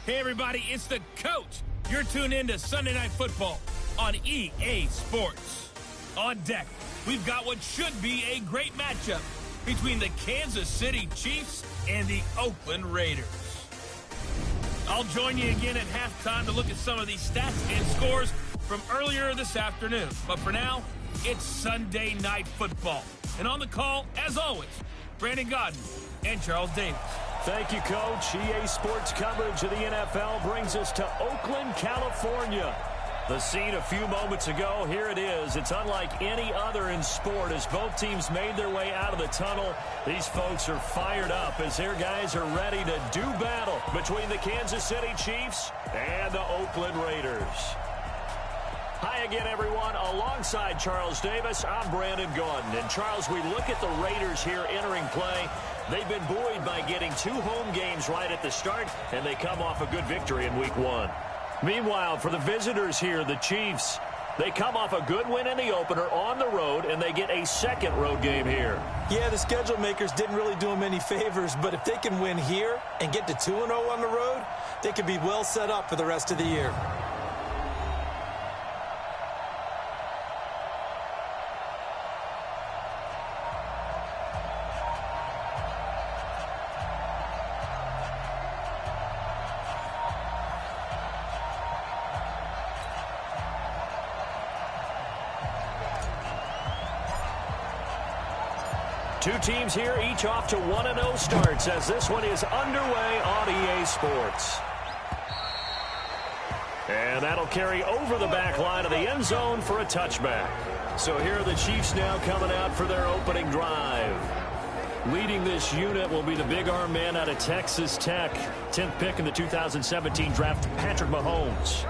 Hey, everybody, it's the coach. You're tuned in to Sunday Night Football on EA Sports. On deck, we've got what should be a great matchup between the Kansas City Chiefs and the Oakland Raiders. I'll join you again at halftime to look at some of these stats and scores from earlier this afternoon. But for now, it's Sunday Night Football. And on the call, as always, Brandon Godden and Charles Davis. Thank you, Coach. EA Sports coverage of the NFL brings us to Oakland, California. The scene a few moments ago, here it is. It's unlike any other in sport as both teams made their way out of the tunnel. These folks are fired up as their guys are ready to do battle between the Kansas City Chiefs and the Oakland Raiders. Hi again, everyone. Alongside Charles Davis, I'm Brandon Gaudin. And, Charles, we look at the Raiders here entering play. They've been buoyed by getting 2 home games right at the start, and they come off a good victory in Week 1. Meanwhile, for the visitors here, the Chiefs, they come off a good win in the opener on the road, and they get a second road game here. Yeah, the schedule makers didn't really do them any favors, but if they can win here and get to 2-0 on the road, they could be well set up for the rest of the year. Two teams here, each off to 1-0 starts as this one is underway on EA Sports. And that'll carry over the back line of the end zone for a touchback. So here are the Chiefs now coming out for their opening drive. Leading this unit will be the big arm man out of Texas Tech. 10th pick in the 2017 draft, Patrick Mahomes.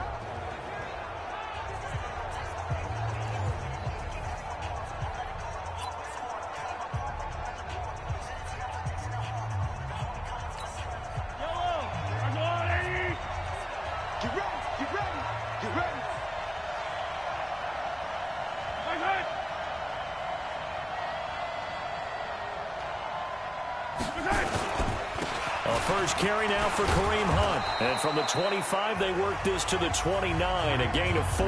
First carry now for Kareem Hunt. And from the 25, they work this to the 29, a gain of 4.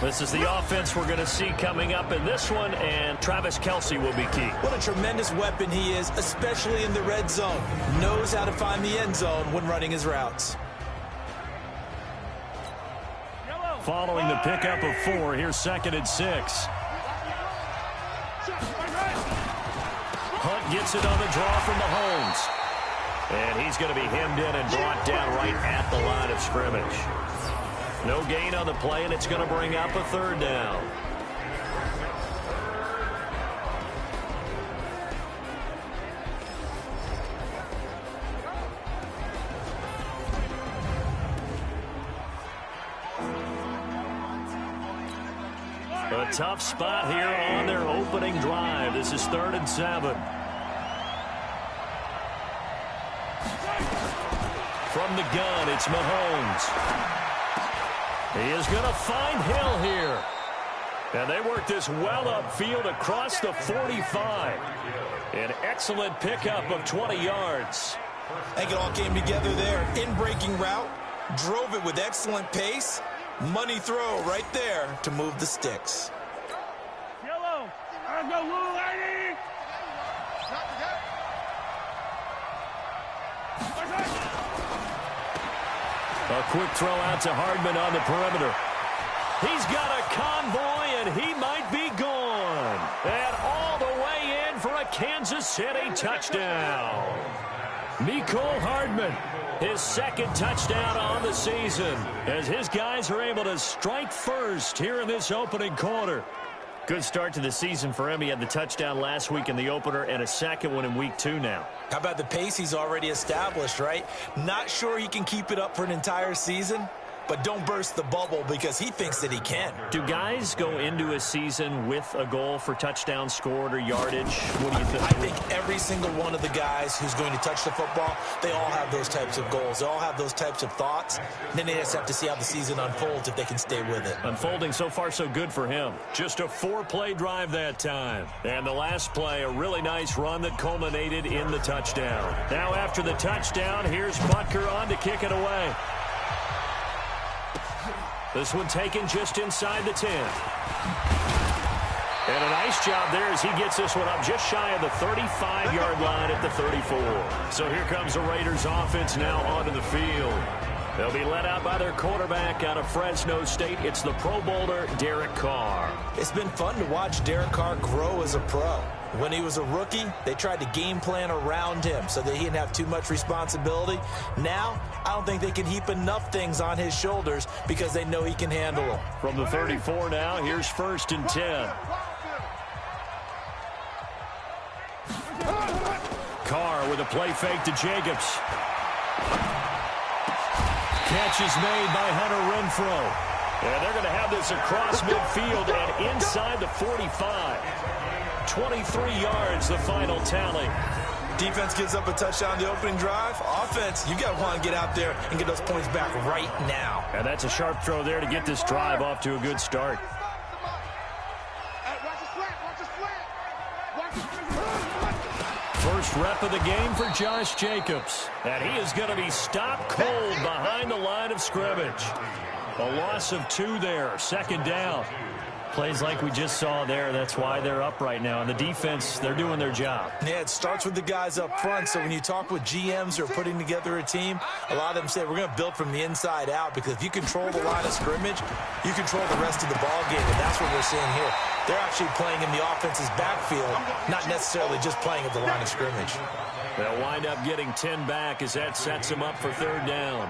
This is the offense we're going to see coming up in this one, and Travis Kelce will be key. What a tremendous weapon he is, especially in the red zone. Knows how to find the end zone when running his routes. Following the pickup of 4, here's 2nd and 6. Hunt gets it on the draw from Mahomes. And he's going to be hemmed in and brought down right at the line of scrimmage. No gain on the play, and it's going to bring up a 3rd down. A tough spot here on their opening drive. This is 3rd and 7. From the gun, it's Mahomes. He is going to find Hill here. And they work this well upfield across the 45. An excellent pickup of 20 yards. I think it all came together there. In-breaking route, drove it with excellent pace. Money throw right there to move the sticks. Yellow. Let's go, little lady. A quick throw out to Hardman on the perimeter. He's got a convoy, and he might be gone. And all the way in for a Kansas City touchdown. Mecole Hardman, his 2nd touchdown on the season, as his guys are able to strike first here in this opening quarter. Good start to the season for him. He had the touchdown last week in the opener and a 2nd one in Week 2 now. How about the pace he's already established, right? Not sure he can keep it up for an entire season, but don't burst the bubble because he thinks that he can. Do guys go into a season with a goal for touchdowns scored or yardage? What do you think? I think every single one of the guys who's going to touch the football, they all have those types of goals. They all have those types of thoughts. And then they just have to see how the season unfolds if they can stay with it. Unfolding so far so good for him. Just a 4-play drive that time. And the last play, a really nice run that culminated in the touchdown. Now after the touchdown, here's Butker on to kick it away. This one taken just inside the 10. And a nice job there as he gets this one up just shy of the 35-yard line at the 34. So here comes the Raiders offense now onto the field. They'll be led out by their quarterback out of Fresno State. It's the Pro Bowler, Derek Carr. It's been fun to watch Derek Carr grow as a pro. When he was a rookie, they tried to game plan around him so that he didn't have too much responsibility. Now, I don't think they can heap enough things on his shoulders because they know he can handle them. From the 34 now, here's 1st and 10. Carr with a play fake to Jacobs. Catch is made by Hunter Renfrow. And they're going to have this across midfield and inside the 45. 23 yards, the final tally. Defense gives up a touchdown the opening drive. Offense, you got to want to get out there and get those points back right now. And that's a sharp throw there to get this drive off to a good start. First rep of the game for Josh Jacobs. And he is going to be stopped cold behind the line of scrimmage. A loss of 2 there, 2nd down. Plays like we just saw there. That's why they're up right now. And the defense, they're doing their job. Yeah, it starts with the guys up front. So when you talk with GMs who are putting together a team, a lot of them say we're going to build from the inside out because if you control the line of scrimmage, you control the rest of the ball game. And that's what we're seeing here. They're actually playing in the offense's backfield, not necessarily just playing at the line of scrimmage. They'll wind up getting 10 back as that sets them up for 3rd down.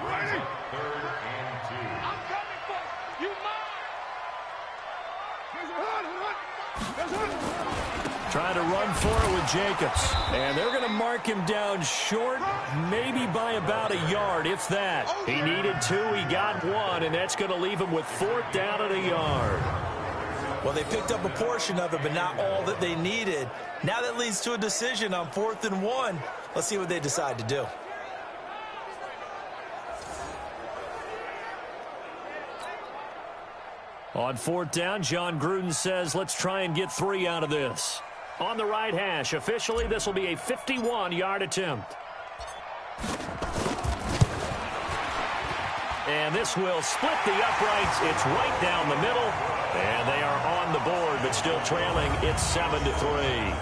Trying to run for it with Jacobs. And they're going to mark him down short, maybe by about a yard, if that. He needed 2, he got 1, and that's going to leave him with 4th down at a yard. Well, they picked up a portion of it, but not all that they needed. Now that leads to a decision on 4th and 1. Let's see what they decide to do. On 4th down, John Gruden says, let's try and get 3 out of this. On the right hash, officially, this will be a 51-yard attempt. And this will split the uprights. It's right down the middle. And they are on the board, but still trailing. It's 7-3.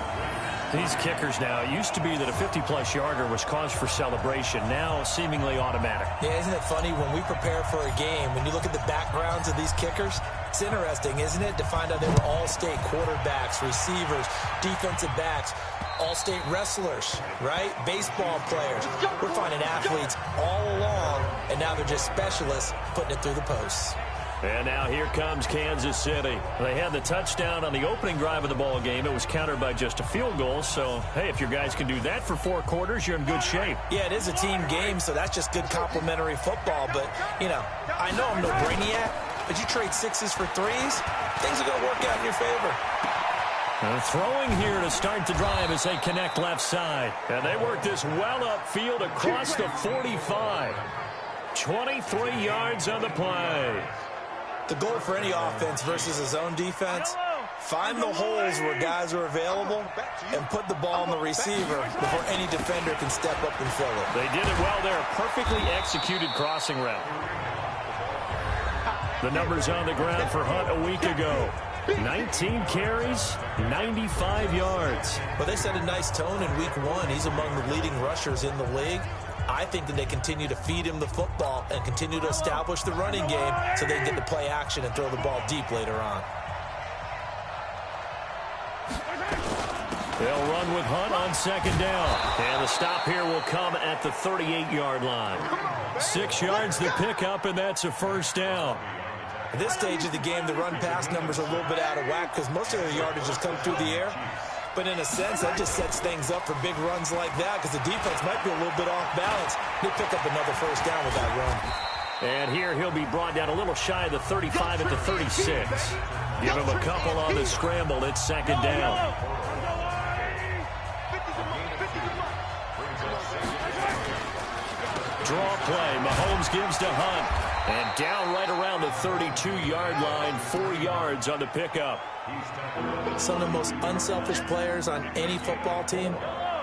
These kickers now, it used to be that a 50-plus yarder was cause for celebration. Now seemingly automatic. Yeah, isn't it funny when we prepare for a game, when you look at the backgrounds of these kickers, it's interesting, isn't it, to find out they were all-state quarterbacks, receivers, defensive backs, all-state wrestlers, right? Baseball players. We're finding athletes all along, and now they're just specialists putting it through the posts. And now here comes Kansas City. They had the touchdown on the opening drive of the ball game. It was countered by just a field goal. So, hey, if your guys can do that for 4 quarters, you're in good shape. Yeah, it is a team game, so that's just good complimentary football. But, you know, I know I'm no brainiac, but you trade 6s for 3s, things are going to work out in your favor. Throwing here to start the drive as they connect left side. And they work this well upfield across the 45. 23 yards on the play. The goal for any offense versus his own defense, find the holes where guys are available and put the ball on the receiver before any defender can step up and fill it. They did it well there. Perfectly executed crossing route. The numbers on the ground for Hunt a week ago. 19 carries, 95 yards. Well, they set a nice tone in week 1. He's among the leading rushers in the league. I think that they continue to feed him the football and continue to establish the running game so they can get to play action and throw the ball deep later on. They'll run with Hunt on 2nd down. And the stop here will come at the 38-yard line. 6 yards the pickup, and that's a 1st down. At this stage of the game, the run-pass numbers are a little bit out of whack because most of their yardage has come through the air. But in a sense, that just sets things up for big runs like that because the defense might be a little bit off balance. They pick up another 1st down with that run. And here he'll be brought down a little shy of the 35 at the 36. Give him a couple on the scramble. It's second down. Draw play. Mahomes gives to Hunt. And down right around the 32-yard line, 4 yards on the pickup. Some of the most unselfish players on any football team,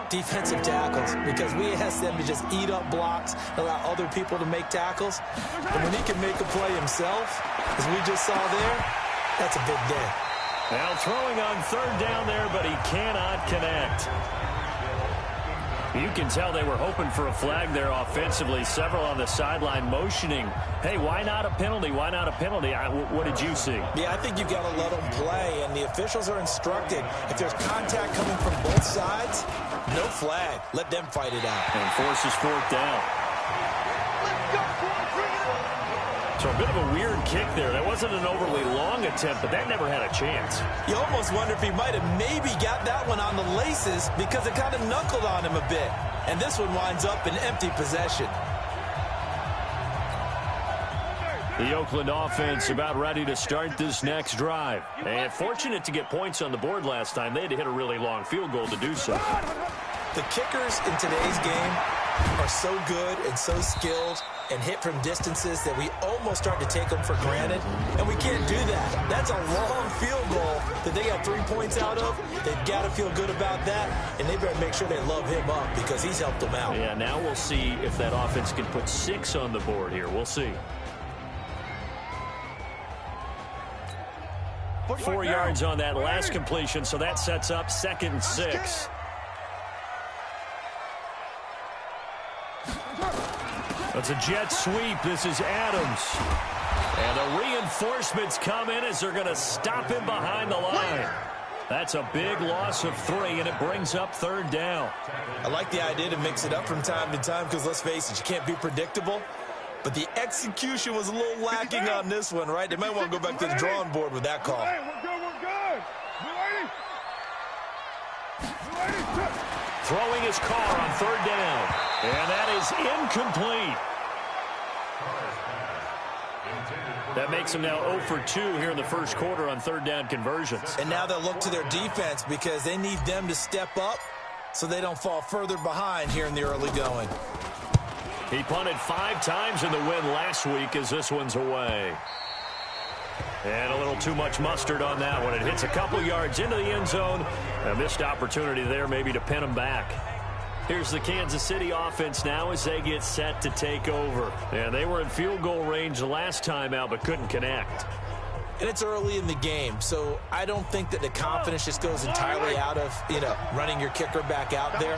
defensive tackles, because we ask them to just eat up blocks, allow other people to make tackles. And when he can make a play himself, as we just saw there, that's a big day. Now throwing on third down there, but he cannot connect. You can tell they were hoping for a flag there offensively. Several on the sideline motioning, hey, why not a penalty? Why not a penalty? What did you see? Yeah, I think you've got to let them play, and the officials are instructed. If there's contact coming from both sides, no flag. Let them fight it out. And forces fourth down. So a bit of a weird kick there. That wasn't an overly long attempt, but that never had a chance. You almost wonder if he might have maybe got that one on the laces because it kind of knuckled on him a bit. And this one winds up in empty possession. The Oakland offense about ready to start this next drive. And fortunate to get points on the board last time. They had to hit a really long field goal to do so. The kickers in today's game are so good and so skilled and hit from distances that we almost start to take them for granted, and we can't do that. That's a long field goal that they got 3 points out of. They've got to feel good about that, and they better make sure they love him up because he's helped them out. Yeah, now we'll see if that offense can put 6 on the board here. We'll see. 4 yards on that last completion, so that sets up 2nd and 6. That's a jet sweep. This is Adams. And the reinforcements come in as they're going to stop him behind the line. That's a big loss of 3, and it brings up 3rd down. I like the idea to mix it up from time to time because, let's face it, you can't be predictable. But the execution was a little lacking on this one, right? They might want to go back to the drawing board with that call. Throwing his Carr on 3rd down. And that is incomplete. That makes them now 0 for 2 here in the first quarter on 3rd down conversions. And now they'll look to their defense because they need them to step up so they don't fall further behind here in the early going. He punted 5 times in the win last week as this one's away. And a little too much mustard on that one. It hits a couple yards into the end zone. A missed opportunity there maybe to pin him back. Here's the Kansas City offense now as they get set to take over. And they were in field goal range the last time out but couldn't connect. And it's early in the game, so I don't think that the confidence just goes entirely out of, running your kicker back out there.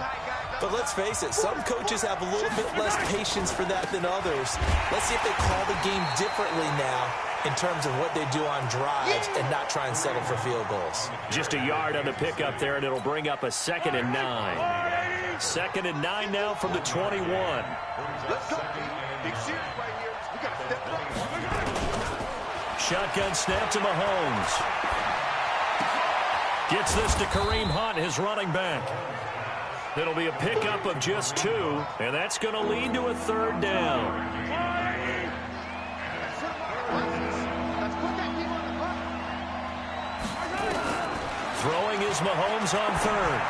But let's face it, some coaches have a little bit less patience for that than others. Let's see if they call the game differently now in terms of what they do on drives and not try and settle for field goals. Just a yard on the pickup there, and it'll bring up a 2nd and 9. 2nd and 9 now from the 21. Let's go. Big series right here. We got to step it up. Shotgun snap to Mahomes. Gets this to Kareem Hunt, his running back. It'll be a pickup of just 2, and that's going to lead to a 3rd down. Throwing is Mahomes on 3rd.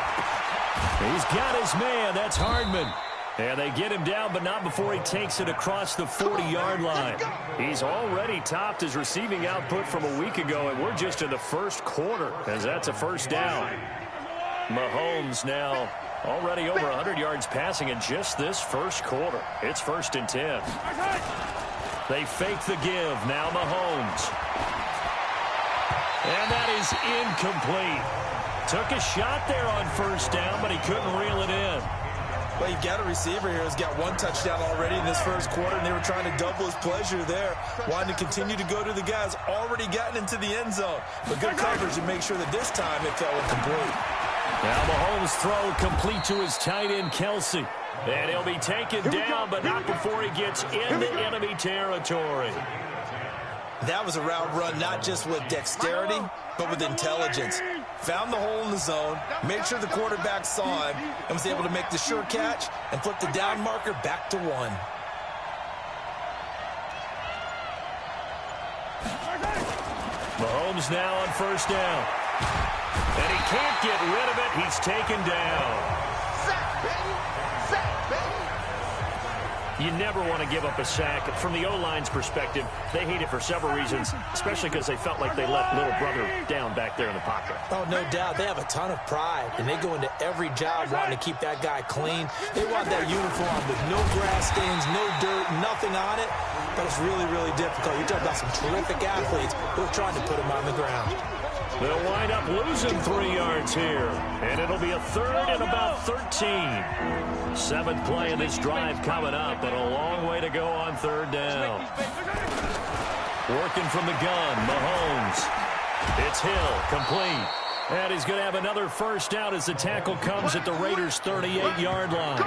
He's got his man. That's Hardman. And they get him down, but not before he takes it across the 40-yard line. He's already topped his receiving output from a week ago, and we're just in the first quarter, as that's a 1st down. Mahomes now already over 100 yards passing in just this first quarter. It's 1st and 10. They fake the give. Now Mahomes. And that is incomplete. Took a shot there on 1st down, but he couldn't reel it in. Well, you've got a receiver here who's got 1 touchdown already in this first quarter, and they were trying to double his pleasure there, wanting to continue to go to the guys already gotten into the end zone. But good coverage to make sure that this time it fell incomplete. Now Mahomes' throw complete to his tight end, Kelsey. And he'll be taken down, but not before he gets into enemy territory. That was a route run not just with dexterity, but with intelligence. Found the hole in the zone, made sure the quarterback saw him, and was able to make the sure catch and flip the down marker back to 1. Mahomes now on first down. And he can't get rid of it. He's taken down. Sack, baby. Sack, baby. You never want to give up a sack. From the O-line's perspective, they hate it for several reasons, especially because they felt like they let little brother down back there in the pocket. Oh, no doubt. They have a ton of pride, and they go into every job wanting to keep that guy clean. They want that uniform with no grass stains, no dirt, nothing on it. But it's really, really difficult. You're talking about some terrific athletes who are trying to put him on the ground. They'll wind up losing 3 yards here, and it'll be a third and about 13. 7th play of this drive coming up, but a long way to go on third down. Working from the gun, Mahomes. It's Hill, complete. And he's going to have another first down as the tackle comes at the Raiders' 38-yard line.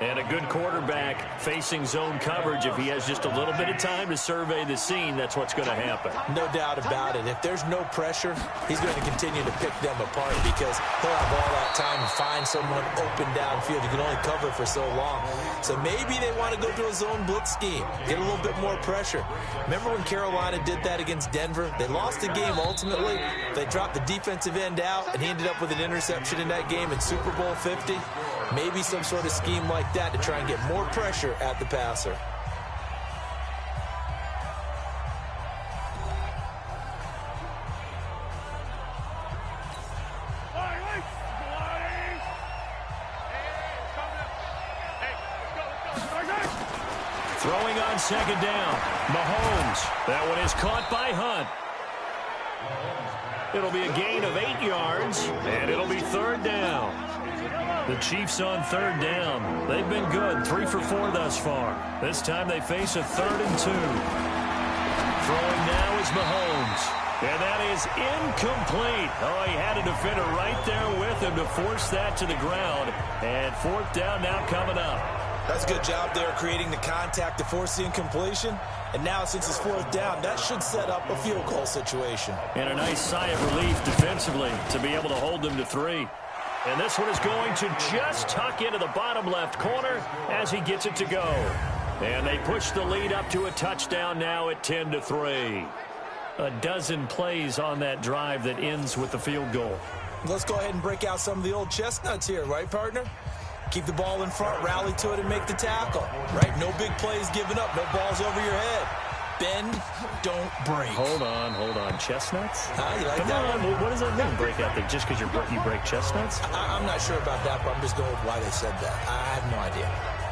And a good quarterback facing zone coverage. If he has just a little bit of time to survey the scene, that's what's going to happen. No doubt about it. If there's no pressure, he's going to continue to pick them apart because he'll have all that time to find someone open downfield. You can only cover for so long. So maybe they want to go to a zone blitz scheme, get a little bit more pressure. Remember when Carolina did that against Denver? They lost the game ultimately. They dropped the defensive end out, and he ended up with an interception in that game in Super Bowl 50. Maybe some sort of scheme like that to try and get more pressure at the passer. Throwing on second down. Mahomes. That one is caught by Hunt. It'll be a gain of 8 yards, and it'll be third down. The Chiefs on third down. They've been good, 3 for 4 thus far. This time they face a 3rd and 2. Throwing now is Mahomes. And that is incomplete. Oh, he had a defender right there with him to force that to the ground. And 4th down now coming up. That's a good job there creating the contact to force the incompletion. And now since it's 4th down, that should set up a field goal situation. And a nice sigh of relief defensively to be able to hold them to 3. And this one is going to just tuck into the bottom left corner as he gets it to go. And they push the lead up to a touchdown now at 10-3. A dozen plays on that drive that ends with the field goal. Let's go ahead and break out some of the old chestnuts here, right, partner? Keep the ball in front, rally to it, and make the tackle, right? No big plays given up, no balls over your head. Bend, don't break. Hold on. Chestnuts? You like Come that on, one? what does that mean, break out thing? Just because you break chestnuts? I'm not sure about that, but I'm just going with why they said that. I have no idea.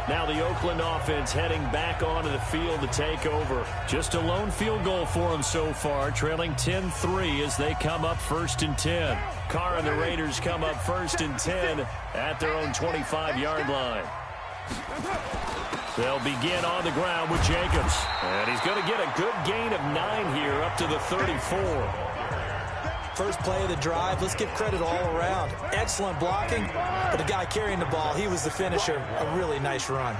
Now the Oakland offense heading back onto the field to take over. Just a lone field goal for them so far, trailing 10-3 as they come up 1st and 10. Carr and the Raiders come up 1st and 10 at their own 25-yard line. They'll begin on the ground with Jacobs. And he's going to get a good gain of 9 here up to the 34. First play of the drive, let's give credit all around. Excellent blocking, but the guy carrying the ball, he was the finisher. A really nice run.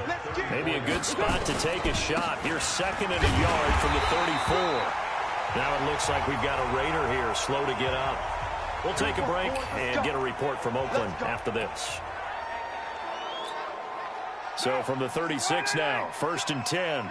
Maybe a good spot to take a shot. Here's 2nd and a yard from the 34. Now it looks like we've got a Raider here, slow to get up. We'll take a break and get a report from Oakland after this. So from the 36 now, 1st and 10.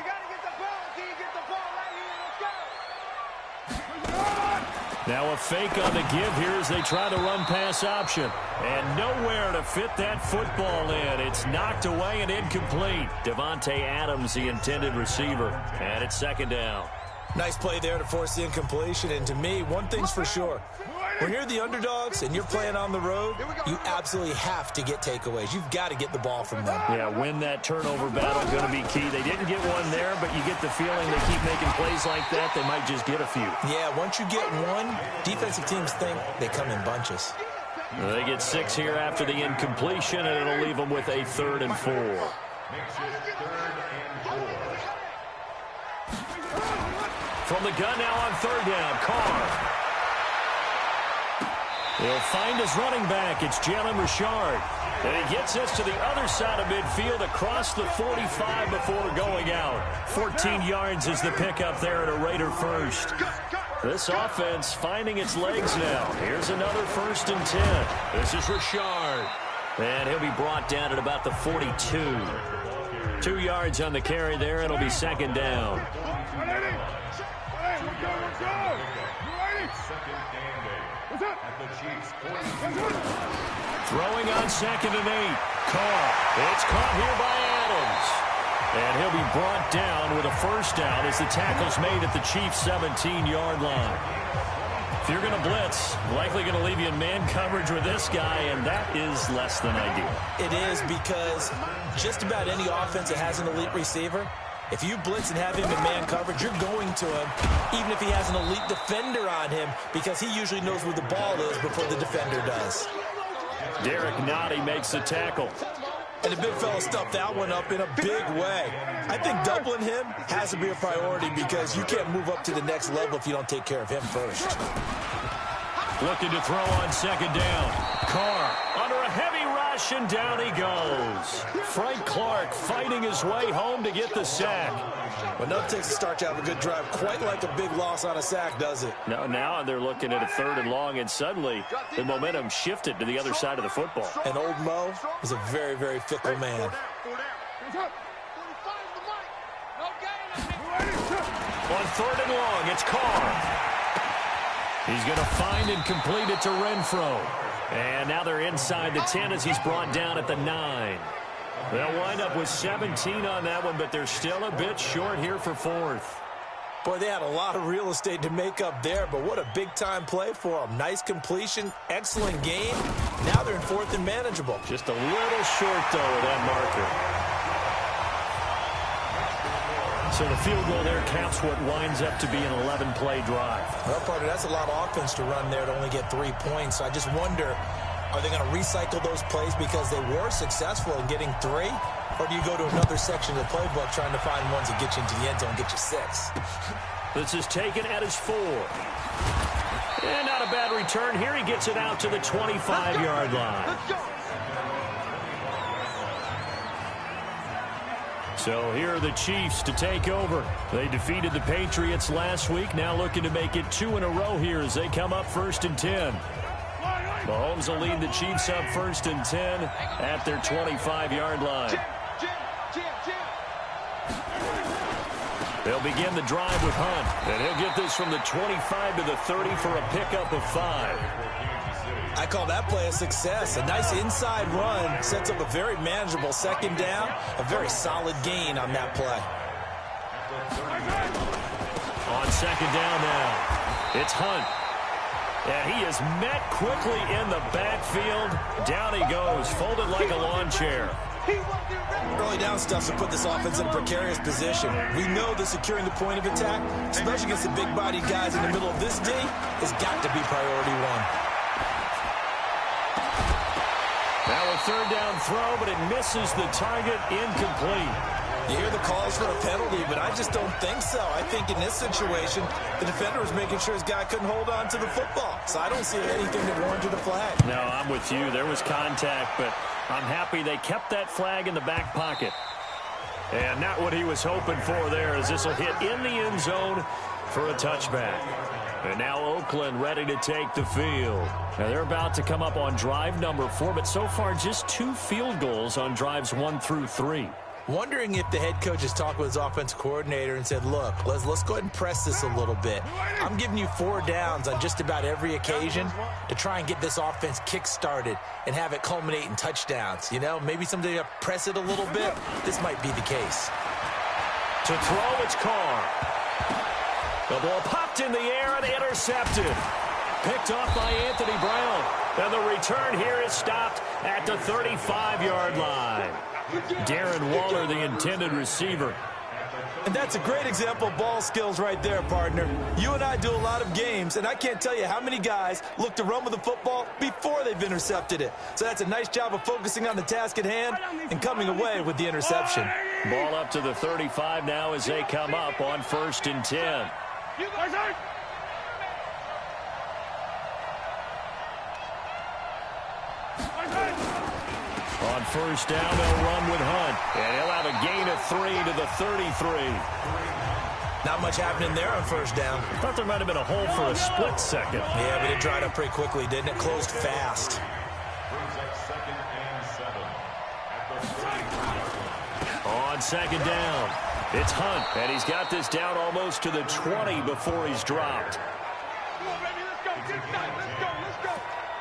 Now a fake on the give here as they try the run-pass option. And nowhere to fit that football in. It's knocked away and incomplete. Devontae Adams, the intended receiver. And it's 2nd down. Nice play there to force the incompletion. And to me, one thing's for sure. When you're the underdogs and you're playing on the road, you absolutely have to get takeaways. You've got to get the ball from them. Yeah, win that turnover battle going to be key. They didn't get one there, but you get the feeling they keep making plays like that, they might just get a few. Yeah, once you get one, defensive teams think they come in bunches. They get 6 here after the incompletion, and it'll leave them with a 3rd and 4. From the gun now on 3rd down, Carr. He'll find his running back. It's Jalen Richard. And he gets us to the other side of midfield across the 45 before going out. 14 yards is the pickup there at a Raider first. This offense finding its legs now. Here's another 1st and 10. This is Richard. And he'll be brought down at about the 42. 2 yards on the carry there. It'll be 2nd down. Throwing on 2nd and 8. Carr. It's caught here by Adams. And he'll be brought down with a first down as the tackle's made at the Chiefs' 17-yard line. If you're going to blitz, likely going to leave you in man coverage with this guy, and that is less than ideal. It is, because just about any offense that has an elite receiver, if you blitz and have him in man coverage, you're going to him, even if he has an elite defender on him, because he usually knows where the ball is before the defender does. Derek Nottie makes the tackle. And the big fella stuffed that one up in a big way. I think doubling him has to be a priority, because you can't move up to the next level if you don't take care of him first. Looking to throw on 2nd down. Carr under a heavy rush, and down he goes. Frank Clark fighting his way home to get the sack. Well, nothing takes a start to have a good drive quite like a big loss on a sack, does it? No, now they're looking at a 3rd and long, and suddenly the momentum shifted to the other side of the football. And old Mo is a very, very fickle man. On 3rd and long, it's Carr. He's going to find and complete it to Renfro. And now they're inside the 10 as he's brought down at the 9. They'll wind up with 17 on that one, but they're still a bit short here for 4th. Boy, they had a lot of real estate to make up there, but what a big-time play for them. Nice completion, excellent game. Now they're in 4th and manageable. Just a little short, though, of that marker. So the field goal there caps what winds up to be an 11-play drive. Well, partner, that's a lot of offense to run there to only get 3 points. So I just wonder, are they going to recycle those plays because they were successful in getting 3? Or do you go to another section of the playbook trying to find ones that get you into the end zone and get you 6? This is taken at his 4. And not a bad return here. He gets it out to the 25-yard line. Let's go. So here are the Chiefs to take over. They defeated the Patriots last week. Now looking to make it 2 in a row here as they come up 1st and 10. Mahomes will lead the Chiefs up 1st and 10 at their 25-yard line. They'll begin the drive with Hunt, and he'll get this from the 25 to the 30 for a pickup of 5. I call that play a success. A nice inside run sets up a very manageable 2nd down. A very solid gain on that play. On 2nd down now, it's Hunt. And he is met quickly in the backfield. Down he goes, folded like a lawn chair. Early down stuff to put this offense in a precarious position. We know that securing the point of attack, especially against the big-bodied guys in the middle of this D, has got to be priority 1. Now a 3rd down throw, but it misses the target, incomplete. You hear the calls for a penalty, but I just don't think so. I think in this situation, the defender was making sure his guy couldn't hold on to the football. So I don't see anything that warranted a flag. No, I'm with you. There was contact, but I'm happy they kept that flag in the back pocket. And not what he was hoping for there, as this will hit in the end zone for a touchback. And now Oakland ready to take the field. Now they're about to come up on drive number 4, but so far just 2 field goals on drives 1 through 3. Wondering if the head coach has talked with his offensive coordinator and said, look, let's go ahead and press this a little bit. I'm giving you 4 downs on just about every occasion to try and get this offense kick-started and have it culminate in touchdowns. You know, maybe someday you press it a little bit. This might be the case. To throw, it's Carr. The ball popped in the air and intercepted. Picked off by Anthony Brown. And the return here is stopped at the 35-yard line. Darren Waller, the intended receiver. And that's a great example of ball skills right there, partner. You and I do a lot of games, and I can't tell you how many guys look to run with the football before they've intercepted it. So that's a nice job of focusing on the task at hand and coming away with the interception. Ball up to the 35 now as they come up on 1st and 10. On 1st down, they'll run with Hunt. And he'll have a gain of 3 to the 33. Not much happening there on 1st down. Thought there might have been a hole for a split second. Yeah, but it dried up pretty quickly, didn't it? Closed fast. On 2nd down, it's Hunt. And he's got this down almost to the 20 before he's dropped.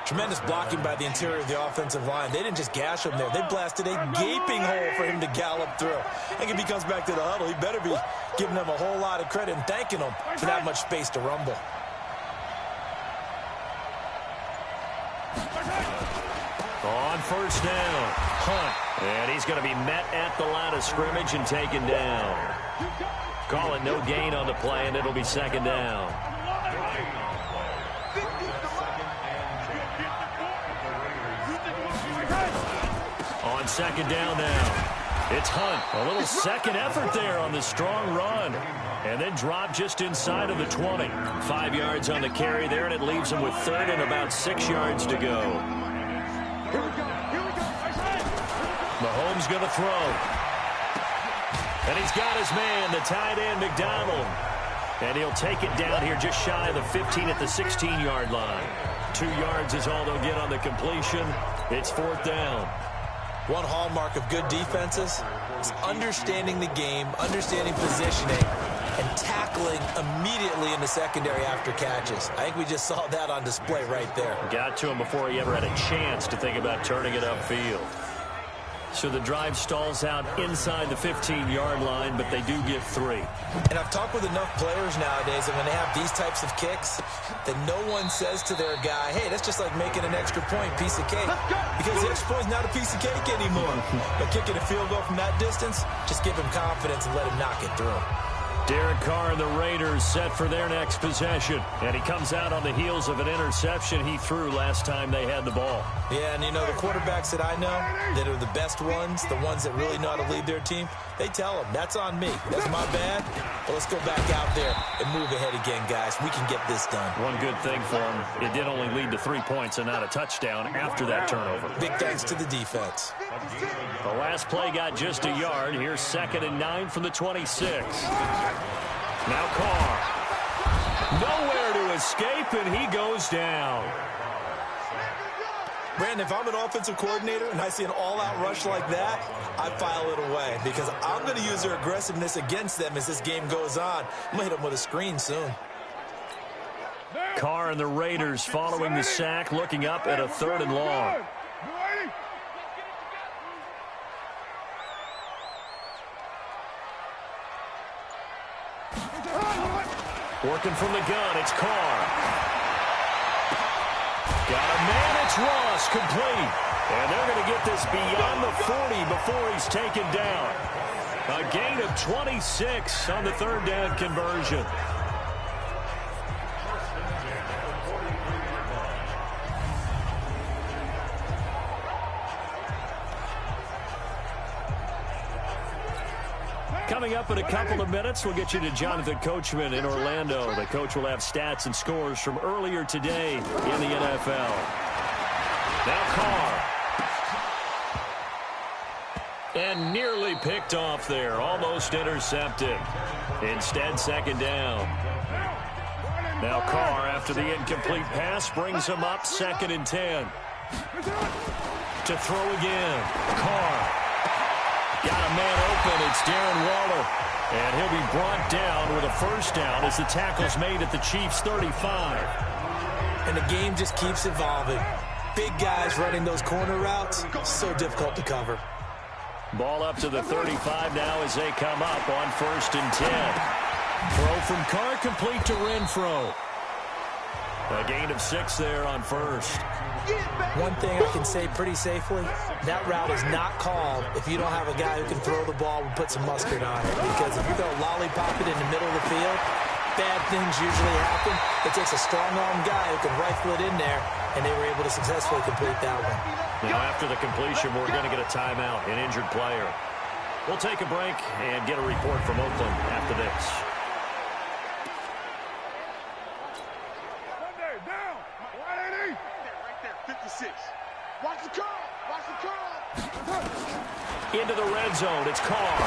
Tremendous blocking by the interior of the offensive line. They didn't just gash him there. They blasted a gaping hole for him to gallop through. I think if he comes back to the huddle, he better be giving them a whole lot of credit and thanking them for that much space to rumble. On first down, Hunt. And he's going to be met at the line of scrimmage and taken down. Call it no gain on the play, and it'll be second down. On second down now, it's Hunt. A little second effort there on the strong run. And then drop just inside of the 20. 5 yards on the carry there, and it leaves him with third and about 6 yards to go. Mahomes going to throw. And he's got his man, the tight end, McDonald. And he'll take it down here just shy of the 15 at the 16-yard line. 2 yards is all they'll get on the completion. It's fourth down. One hallmark of good defenses is understanding the game, understanding positioning, and tackling immediately in the secondary after catches. I think we just saw that on display right there. Got to him before he ever had a chance to think about turning it upfield. So the drive stalls out inside the 15-yard line, but they do get 3. And I've talked with enough players nowadays that when they have these types of kicks, that no one says to their guy, hey, that's just like making an extra point, piece of cake. Because the extra point is not a piece of cake anymore. But kicking a field goal from that distance, just give him confidence and let him knock it through. Carr and the Raiders set for their next possession. And he comes out on the heels of an interception he threw last time they had the ball. Yeah, and you know, the quarterbacks that I know that are the best ones, the ones that really know how to lead their team, they tell them, that's on me. That's my bad. But let's go back out there and move ahead again, guys. We can get this done. One good thing for him, it did only lead to 3 points and not a touchdown after that turnover. Big thanks to the defense. The last play got just a yard. Here's 2nd and 9 from the 26. Now Carr. Nowhere to escape, and he goes down. Brandon, if I'm an offensive coordinator and I see an all-out rush like that, I file it away because I'm going to use their aggressiveness against them as this game goes on. I'm going to hit them with a screen soon. Carr and the Raiders following the sack, looking up at a 3rd and long. Working from the gun, it's Carr. Got a man, it's Ross, complete. And they're going to get this beyond the 40 before he's taken down. A gain of 26 on the 3rd down conversion. Coming up in a couple of minutes, we'll get you to Jonathan Coachman in Orlando. The coach will have stats and scores from earlier today in the NFL. Now Carr. And nearly picked off there. Almost intercepted. Instead, 2nd down. Now Carr, after the incomplete pass, brings him up 2nd and 10. To throw again. Carr. Got a man open. It's Darren Waller. And he'll be brought down with a 1st down as the tackle's made at the Chiefs' 35. And the game just keeps evolving. Big guys running those corner routes, so difficult to cover. Ball up to the 35 now as they come up on 1st and 10. Throw from Carr, complete to Renfro. A gain of 6 there on 1st. One thing I can say pretty safely, that route is not called if you don't have a guy who can throw the ball and put some mustard on it. Because if you're going to lollipop it in the middle of the field, bad things usually happen. It takes a strong-armed guy who can rifle it in there, and they were able to successfully complete that one. Now, after the completion, we're going to get a timeout, an injured player. We'll take a break and get a report from Oakland after this. Watch the curl! Watch the curl! Into the red zone, it's Carr.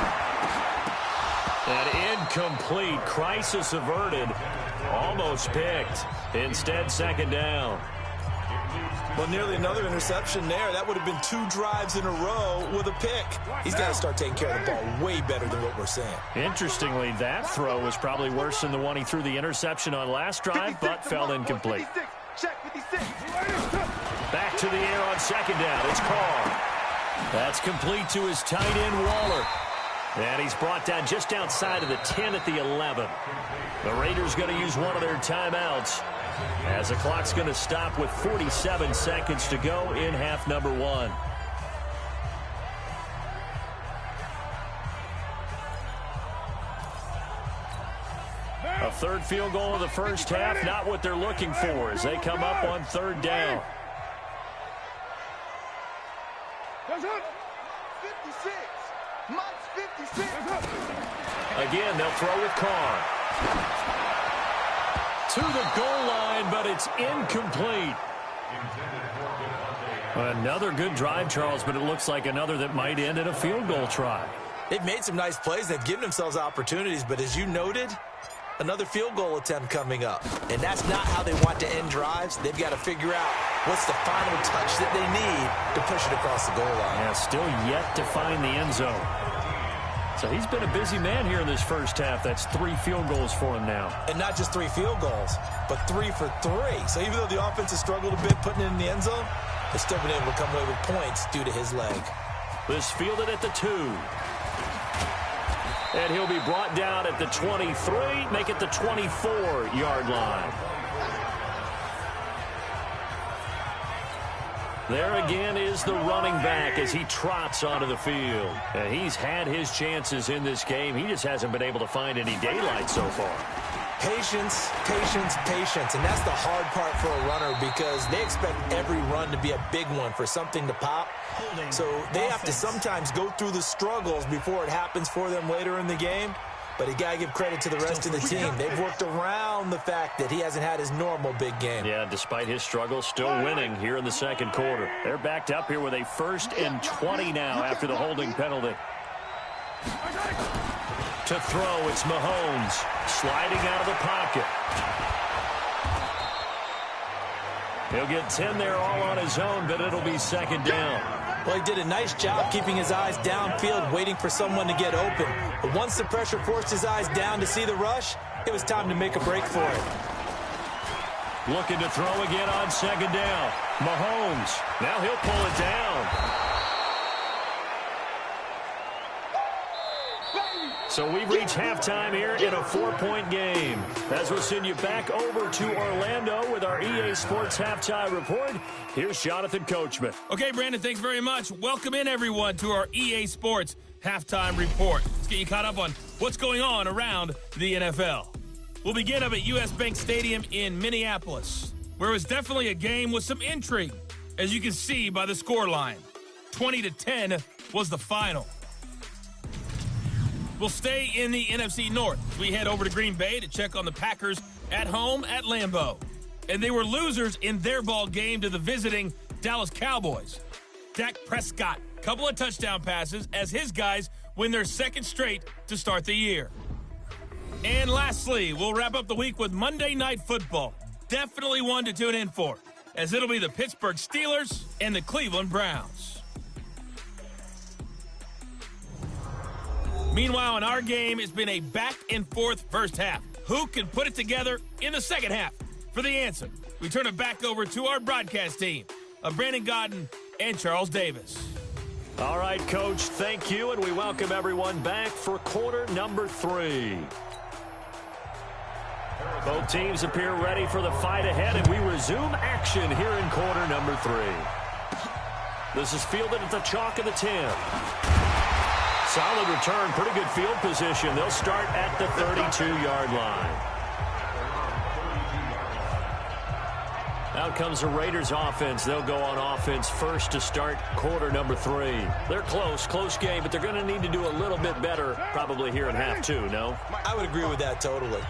And incomplete, crisis averted, almost picked. Instead, 2nd down. Well, nearly another interception there. That would have been 2 drives in a row with a pick. He's got to start taking care of the ball way better than what we're seeing. Interestingly, that throw was probably worse than the one he threw the interception on last drive, but fell incomplete. 56. Back to the air on second down. It's Carr. That's complete to his tight end, Waller. And he's brought down just outside of the 10 at the 11. The Raiders going to use one of their timeouts as the clock's going to stop with 47 seconds to go in half number 1. A third field goal of the first half, not what they're looking for as they come up on third down. 56. Mike's 56. Again, they'll throw with Carr. To the goal line, but it's incomplete. Another good drive, Charles, but it looks like another that might end in a field goal try. They've made some nice plays. They've given themselves opportunities, but as you noted, another field goal attempt coming up. And that's not how they want to end drives. They've got to figure out what's the final touch that they need to push it across the goal line. Yeah, still yet to find the end zone. So he's been a busy man here in this first half. That's 3 field goals for him now. And not just 3 field goals, but 3 for 3. So even though the offense has struggled a bit putting it in the end zone, they've still been able to come away with points due to his leg. This fielded at the 2. And he'll be brought down at the 23, make it the 24-yard line. There again is the running back as he trots onto the field. And he's had his chances in this game. He just hasn't been able to find any daylight so far. Patience, patience, patience. And that's the hard part for a runner because they expect every run to be a big one for something to pop. So they have to sometimes go through the struggles before it happens for them later in the game. But you got to give credit to the rest of the team. They've worked around the fact that he hasn't had his normal big game. Yeah, despite his struggles, still winning here in the second quarter. They're backed up here with a 1st and 20 now after the holding penalty. To throw, it's Mahomes sliding out of the pocket. He'll get 10 there all on his own, but it'll be second down. Well, he did a nice job keeping his eyes downfield, waiting for someone to get open. But once the pressure forced his eyes down to see the rush, it was time to make a break for it. Looking to throw again on second down. Mahomes. Now he'll pull it down. So we've reached halftime here in a 4-point game. As we'll send you back over to Orlando with our EA Sports Halftime Report, here's Jonathan Coachman. Okay, Brandon, thanks very much. Welcome in, everyone, to our EA Sports Halftime Report. Let's get you caught up on what's going on around the NFL. We'll begin up at U.S. Bank Stadium in Minneapolis, where it was definitely a game with some intrigue, as you can see by the scoreline. 20-10 was the final. We'll stay in the NFC North. We head over to Green Bay to check on the Packers at home at Lambeau. And they were losers in their ball game to the visiting Dallas Cowboys. Dak Prescott, couple of touchdown passes as his guys win their 2nd straight to start the year. And lastly, we'll wrap up the week with Monday Night Football. Definitely one to tune in for, as it'll be the Pittsburgh Steelers and the Cleveland Browns. Meanwhile, in our game, it's been a back-and-forth first half. Who can put it together in the second half? For the answer, we turn it back over to our broadcast team of Brandon Godden and Charles Davis. All right, Coach, thank you, and we welcome everyone back for quarter number 3. Both teams appear ready for the fight ahead, and we resume action here in quarter number 3. This is fielded at the chalk of the 10. Solid return, pretty good field position. They'll start at the 32-yard line. Out comes the Raiders offense. They'll go on offense first to start quarter number 3. They're close game, but they're going to need to do a little bit better probably here in half 2, no? I would agree with that totally.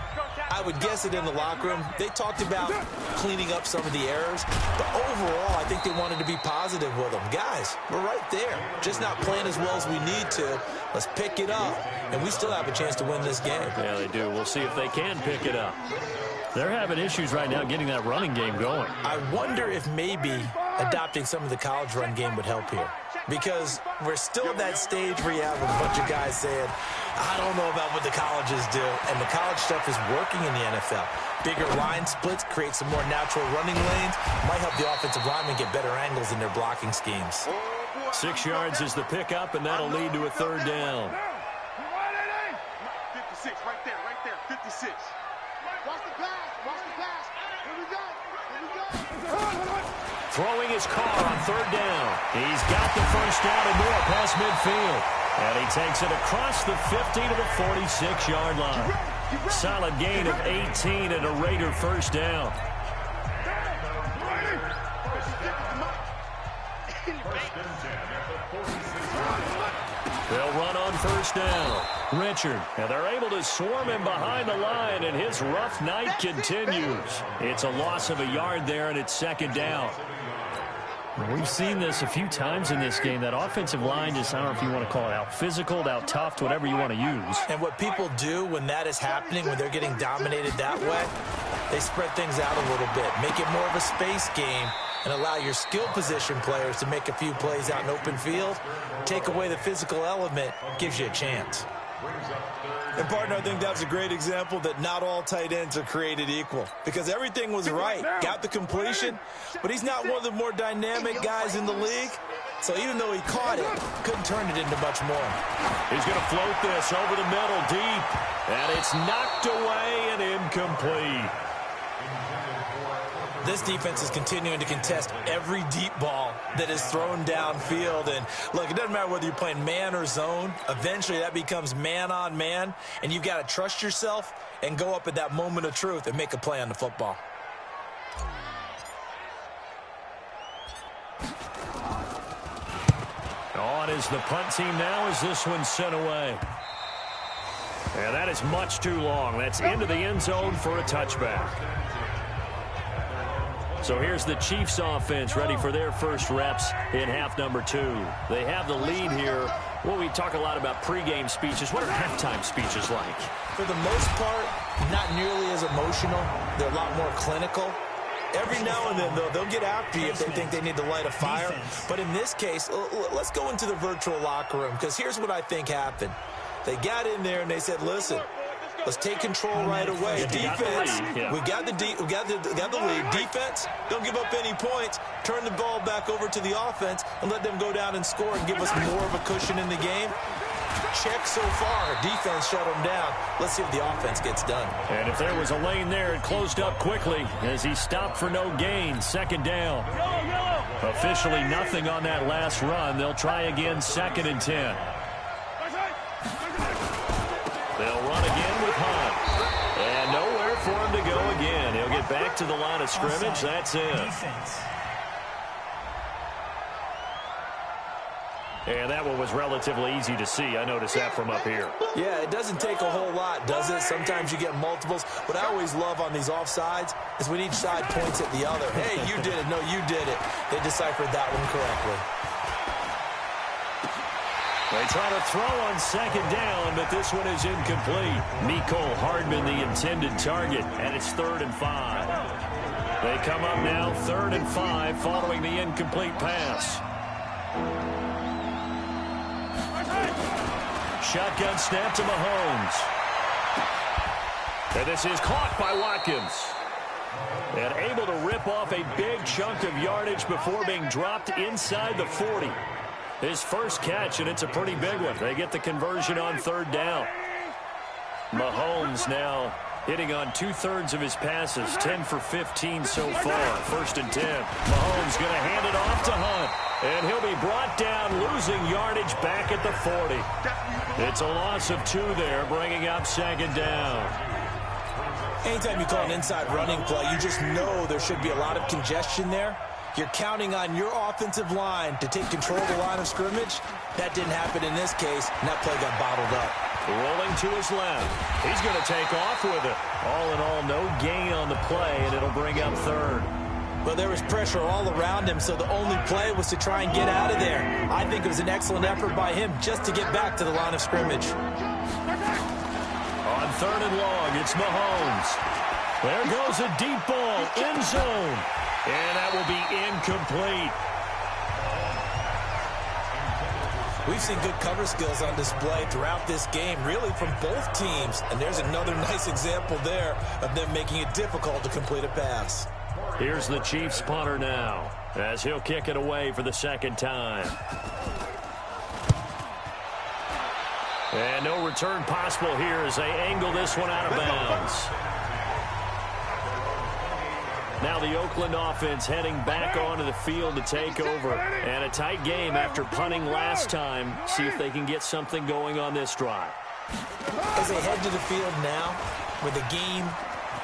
I would guess it in the locker room. They talked about cleaning up some of the errors, but overall, I think they wanted to be positive with them. Guys, we're right there. Just not playing as well as we need to. Let's pick it up, and we still have a chance to win this game. Yeah, they do. We'll see if they can pick it up. They're having issues right now getting that running game going. I wonder if maybe adopting some of the college run game would help here. Because we're still at that stage where you have a bunch of guys saying, I don't know about what the colleges do. And the college stuff is working in the NFL. Bigger line splits create some more natural running lanes. Might help the offensive linemen get better angles in their blocking schemes. 6 yards is the pickup, and that'll lead to a third down. 56, right there, 56. Watch the pass. Here we go. Throwing his Carr on third down. He's got the first down and more past midfield. And he takes it across the 50 to the 46-yard line. Solid gain of 18 and a Raider first down. They'll run on first down. Richard, and they're able to swarm him behind the line, and his rough night continues. It's a loss of a yard there, and it's second down. We've seen this a few times in this game. That offensive line just, I don't know if you want to call it out physical, out tough, whatever you want to use. And what people do when that is happening, when they're getting dominated that way, they spread things out a little bit, make it more of a space game, and allow your skill position players to make a few plays out in open field. Take away the physical element, gives you a chance. And, partner, I think that's a great example that not all tight ends are created equal. Because everything was right. Got the completion, but he's not one of the more dynamic guys in the league. So even though he caught it, couldn't turn it into much more. He's going to float this over the middle deep. And it's knocked away and incomplete. This defense is continuing to contest every deep ball that is thrown downfield. And, look, it doesn't matter whether you're playing man or zone. Eventually, that becomes man on man. And you've got to trust yourself and go up at that moment of truth and make a play on the football. On is the punt team now as this one's sent away. And that is much too long. That's into the end zone for a touchback. So here's the Chiefs offense ready for their first reps in half number 2. They have the lead here. Well, we talk a lot about pregame speeches. What are halftime speeches like? For the most part, not nearly as emotional. They're a lot more clinical. Every now and then, though, they'll get after you if they think they need to light a fire. But in this case, let's go into the virtual locker room, because here's what I think happened. They got in there and they said, listen, let's take control right away. Defense, we got the lead. Defense, don't give up any points. Turn the ball back over to the offense and let them go down and score and give us more of a cushion in the game. Check so far. Defense shut them down. Let's see if the offense gets done. And if there was a lane there, it closed up quickly as he stopped for no gain. Second down. Officially nothing on that last run. They'll try again, 2nd and 10. They'll run again with Hunt. And nowhere for him to go again. He'll get back to the line of scrimmage. That's it. And that one was relatively easy to see. I noticed that from up here. Yeah, it doesn't take a whole lot, does it? Sometimes you get multiples. What I always love on these offsides is when each side points at the other. Hey, you did it. No, you did it. They deciphered that one correctly. They try to throw on 2nd down, but this one is incomplete. Mecole Hardman, the intended target, and it's 3rd and 5. They come up now 3rd and 5 following the incomplete pass. Shotgun snap to Mahomes. And this is caught by Watkins. And able to rip off a big chunk of yardage before being dropped inside the 40. His first catch, and it's a pretty big one. They get the conversion on 3rd down. Mahomes now hitting on 2/3 of his passes, 10 for 15 so far. 1st and 10. Mahomes going to hand it off to Hunt. And he'll be brought down, losing yardage back at the 40. It's a loss of 2 there, bringing up 2nd down. Anytime you call an inside running play, you just know there should be a lot of congestion there. You're counting on your offensive line to take control of the line of scrimmage. That didn't happen in this case, and that play got bottled up. Rolling to his left. He's going to take off with it. All in all, no gain on the play, and it'll bring up 3rd. Well, there was pressure all around him, so the only play was to try and get out of there. I think it was an excellent effort by him just to get back to the line of scrimmage. On 3rd and long, it's Mahomes. There goes a deep ball, end zone. And that will be incomplete. We've seen good cover skills on display throughout this game, really from both teams. And there's another nice example there of them making it difficult to complete a pass. Here's the Chiefs punter now, as he'll kick it away for the second time. And no return possible here as they angle this one out of bounds. Now the Oakland offense heading back onto the field to take over. And a tight game after punting last time. See if they can get something going on this drive. As they head to the field now, with the game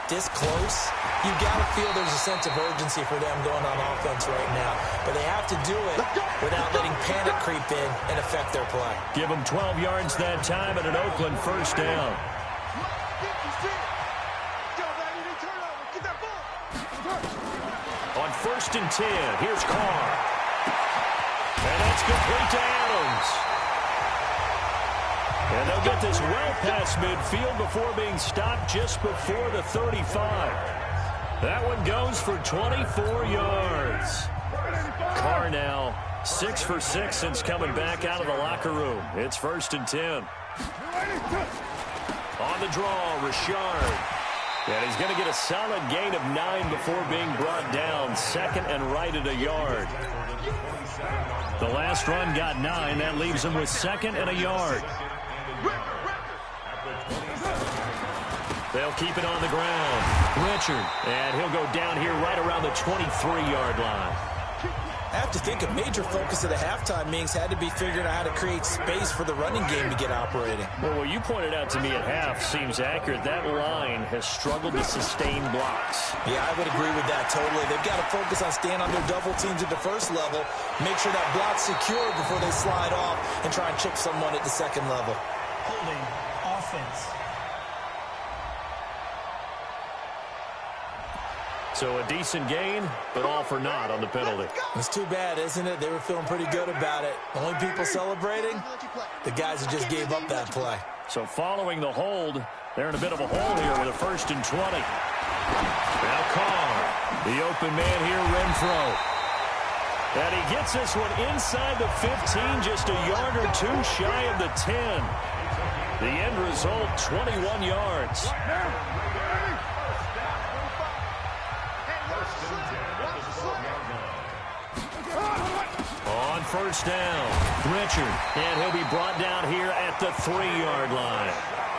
this close, you've got to feel there's a sense of urgency for them going on offense right now. But they have to do it without letting panic creep in and affect their play. Give them 12 yards that time and an Oakland first down. On 1st and 10, here's Carr. And that's complete to Adams. And they'll get this well past midfield before being stopped just before the 35. That one goes for 24 yards. Carr now 6 for 6 since coming back out of the locker room. It's 1st and 10. On the draw, Richard. And he's going to get a solid gain of 9 before being brought down. 2nd and right at a yard. The last run got 9. That leaves him with 2nd and a yard. They'll keep it on the ground. Richard. And he'll go down here right around the 23-yard line. I have to think a major focus of the halftime meetings had to be figuring out how to create space for the running game to get operating. Well, what you pointed out to me at half seems accurate. That line has struggled to sustain blocks. Yeah, I would agree with that totally. They've got to focus on staying on their double teams at the first level, make sure that block's secure before they slide off and try and chip someone at the second level. Holding offense. So a decent gain, but all for naught on the penalty. It's too bad, isn't it? They were feeling pretty good about it. The only people celebrating, the guys who just gave up that play. So following the hold, they're in a bit of a hole here with a 1st and 20. Now Carr, the open man here, Renfro. And he gets this one inside the 15, just a yard or two shy of the 10. The end result, 21 yards. On 1st down, Richard, and he'll be brought down here at the 3-yard line.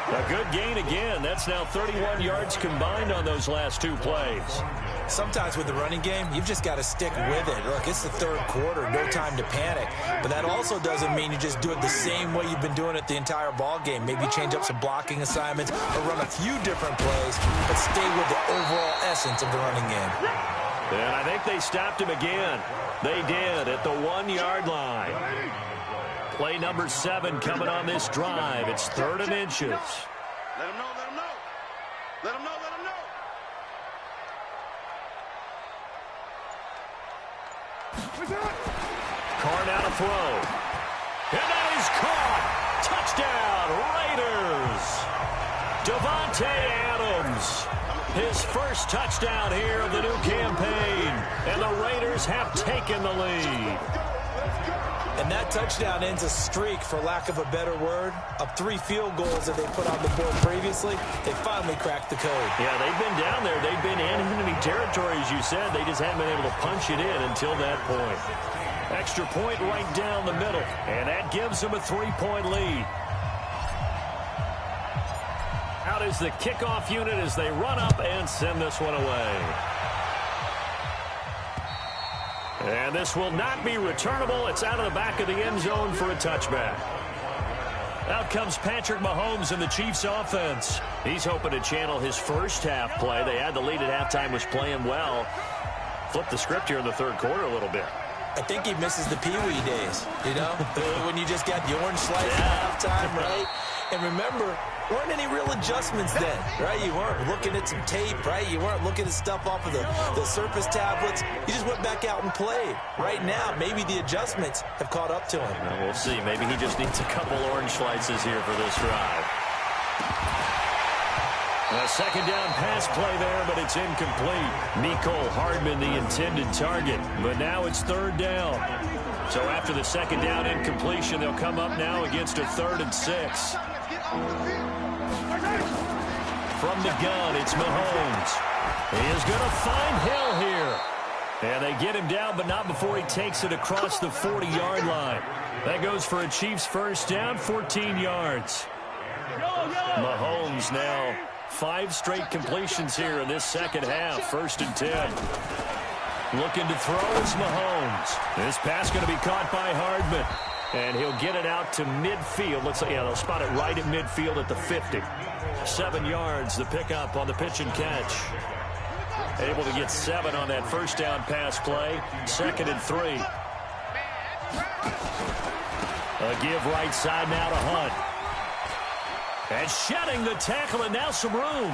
A good gain again. That's now 31 yards combined on those last 2 plays. Sometimes with the running game, you've just got to stick with it. Look, it's the 3rd quarter, no time to panic. But that also doesn't mean you just do it the same way you've been doing it the entire ball game. Maybe change up some blocking assignments or run a few different plays, but stay with the overall essence of the running game. And I think they stopped him again. They did at the 1-yard line. Play number 7 coming on this drive. It's 3rd and inches. Let him know, let him know. Let him know, let him know. Carr now to throw. And that is caught. Touchdown, Raiders. Davante Adams. His first touchdown here of the new campaign. And the Raiders have taken the lead. And that touchdown ends a streak, for lack of a better word, of 3 field goals that they put on the board previously. They finally cracked the code. Yeah, they've been down there. They've been in enemy territory, as you said. They just haven't been able to punch it in until that point. Extra point right down the middle. And that gives them a 3-point lead. Out is the kickoff unit as they run up and send this one away. And this will not be returnable. It's out of the back of the end zone for a touchback. Out comes Patrick Mahomes in the Chiefs offense. He's hoping to channel his first half play. They had the lead at halftime, was playing well. Flip the script here in the 3rd quarter a little bit. I think he misses the Pee-wee days, you know, when you just got the orange slice at halftime, right? And remember, weren't any real adjustments then, right? You weren't looking at some tape, right? You weren't looking at stuff off of the surface tablets. You just went back out and played. Right now, maybe the adjustments have caught up to him. Well, we'll see. Maybe he just needs a couple orange slices here for this drive. A second down pass play there, but it's incomplete. Mecole Hardman, the intended target, but now it's third down. So after the second down incompletion, they'll come up now against a 3rd and 6. From the gun, it's Mahomes. He is going to find Hill here. And they get him down, but not before he takes it across the 40-yard line. That goes for a Chiefs first down, 14 yards. Mahomes now 5 straight completions here in this second half, 1st and 10. Looking to throw is Mahomes. This pass going to be caught by Hardman. And he'll get it out to midfield. Looks like, yeah, they'll spot it right at midfield at the 50. 7 yards, the pickup on the pitch and catch. Able to get 7 on that first down pass play. 2nd and 3. A give right side now to Hunt. And shedding the tackle, and now some room.